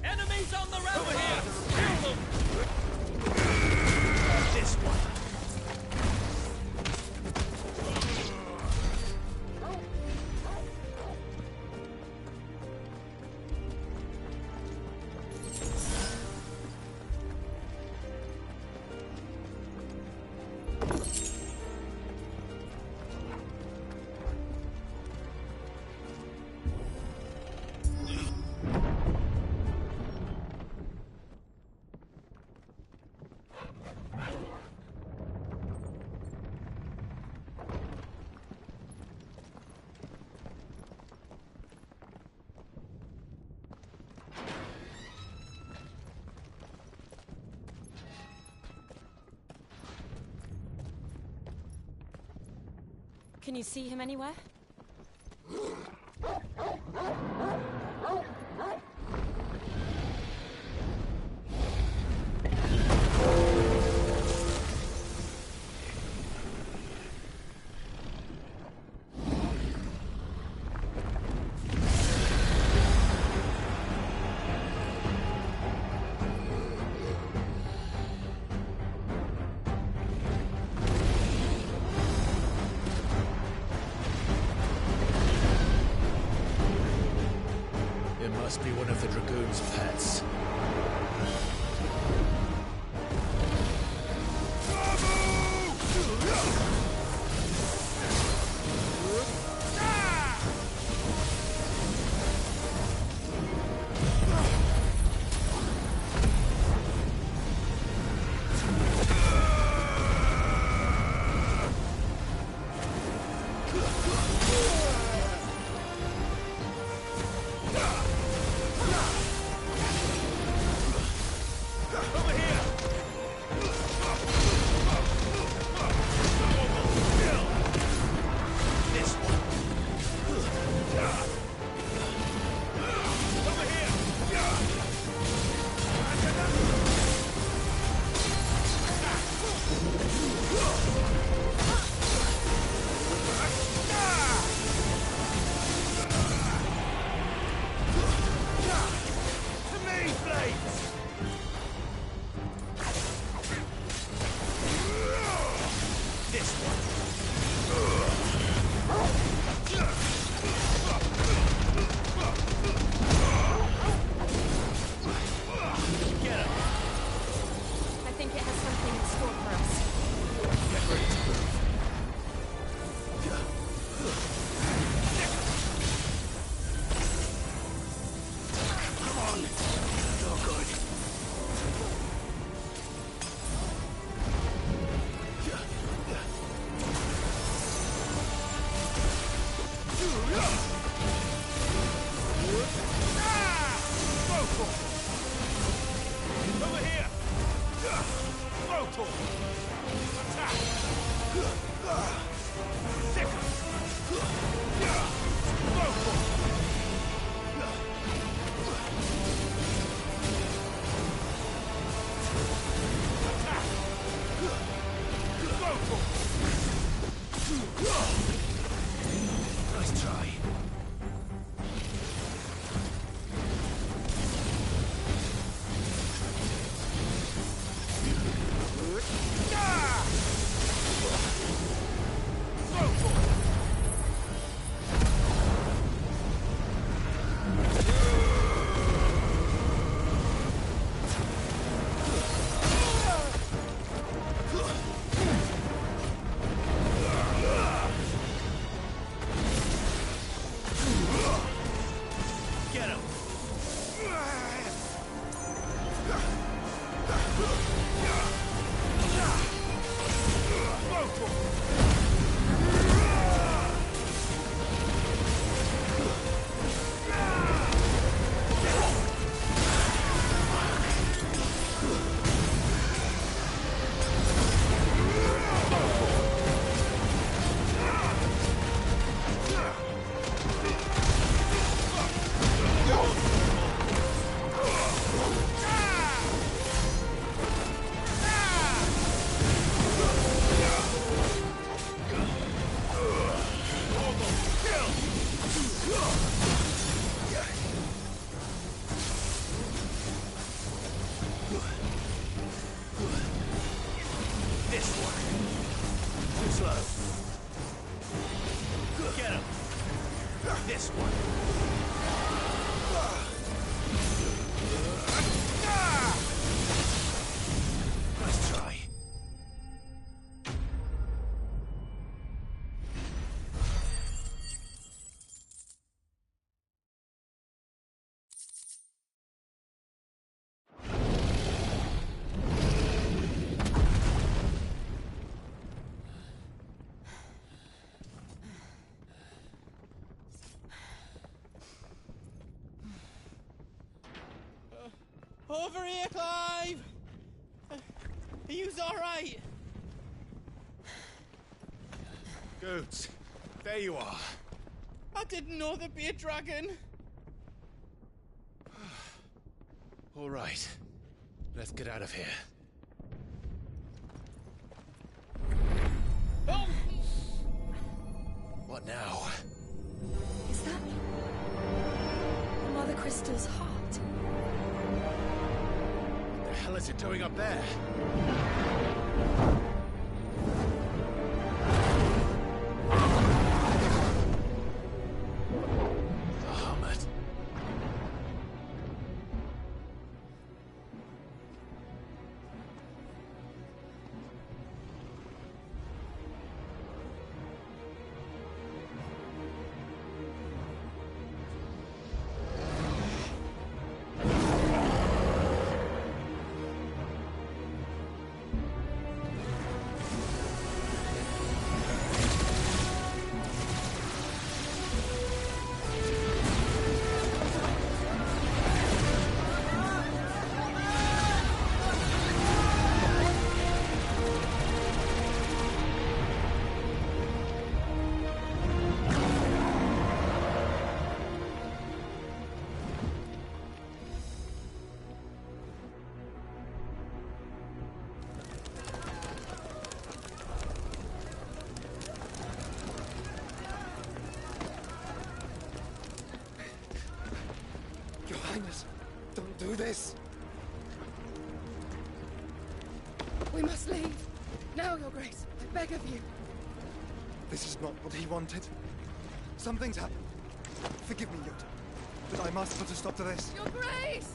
Enemies on the ramp! Over here! Kill them! This one. Can you see him anywhere? must be one of the Dragoon's pets. Nice try. Over here, Clive! Are you alright? Goods, there you are. I didn't know there'd be a dragon. All right, let's get out of here. Oh! What now? Is that Mother Crystal's heart? What the hell is it doing up there? The Hermit. this? We must leave. Now, Your Grace. I beg of you. This is not what he wanted. Something's happened. Forgive me, Yoda, but I must put a stop to this. Your Grace!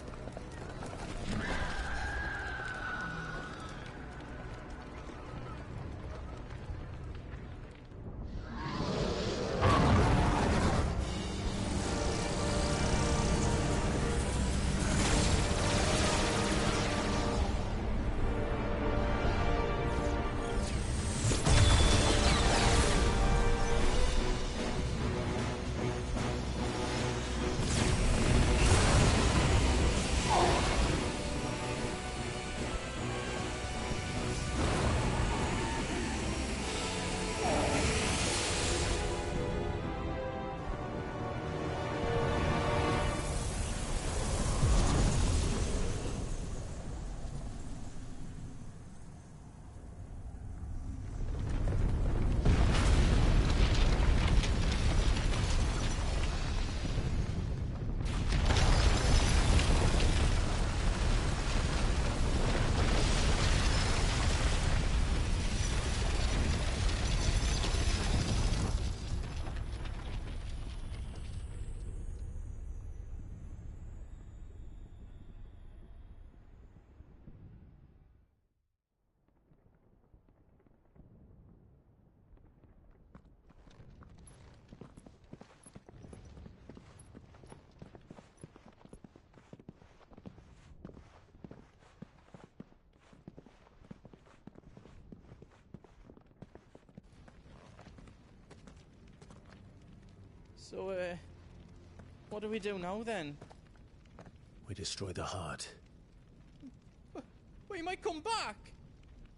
So, what do we do now, then? We destroy the heart. Well, he might come back!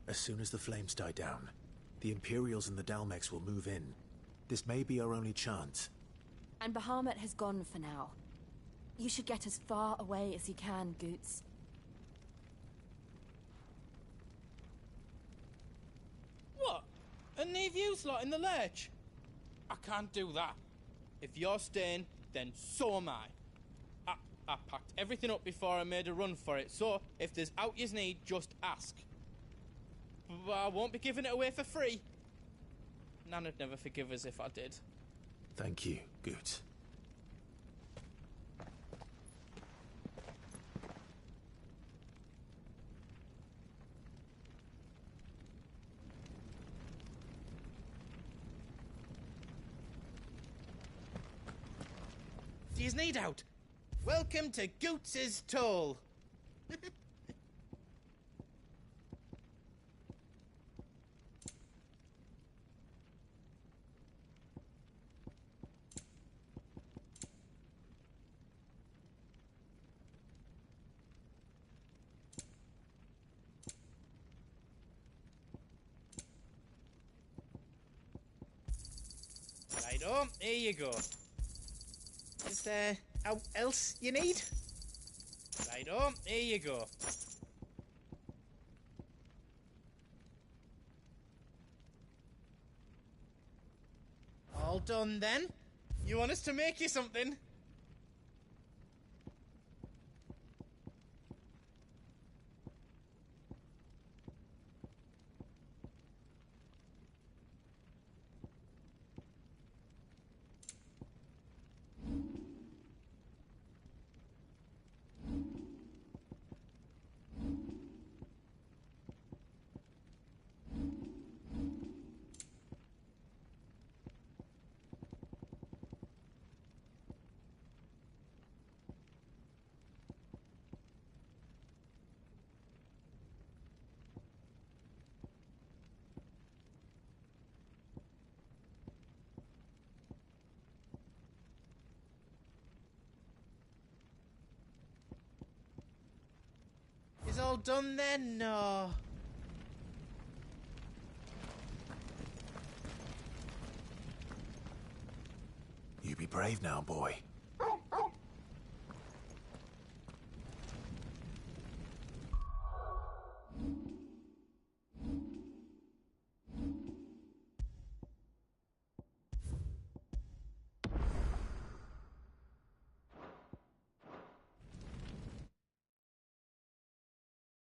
As soon as the flames die down, the Imperials and the Dalmex will move in. This may be our only chance. And Bahamut has gone for now. You should get as far away as you can, Goots. What? And leave you lot in the lurch? I can't do that. If you're staying, then so am I. I packed everything up before I made a run for it, so if there's out yous need, just ask. But I won't be giving it away for free. Nana'd never forgive us if I did. Thank you, Goots. Do yous need out? Welcome to Goots's Toll. Righto, here you go. Is there out else you need? Righto, here you go. All done then? You want us to make you something? Is all done then? No. You be brave now, boy.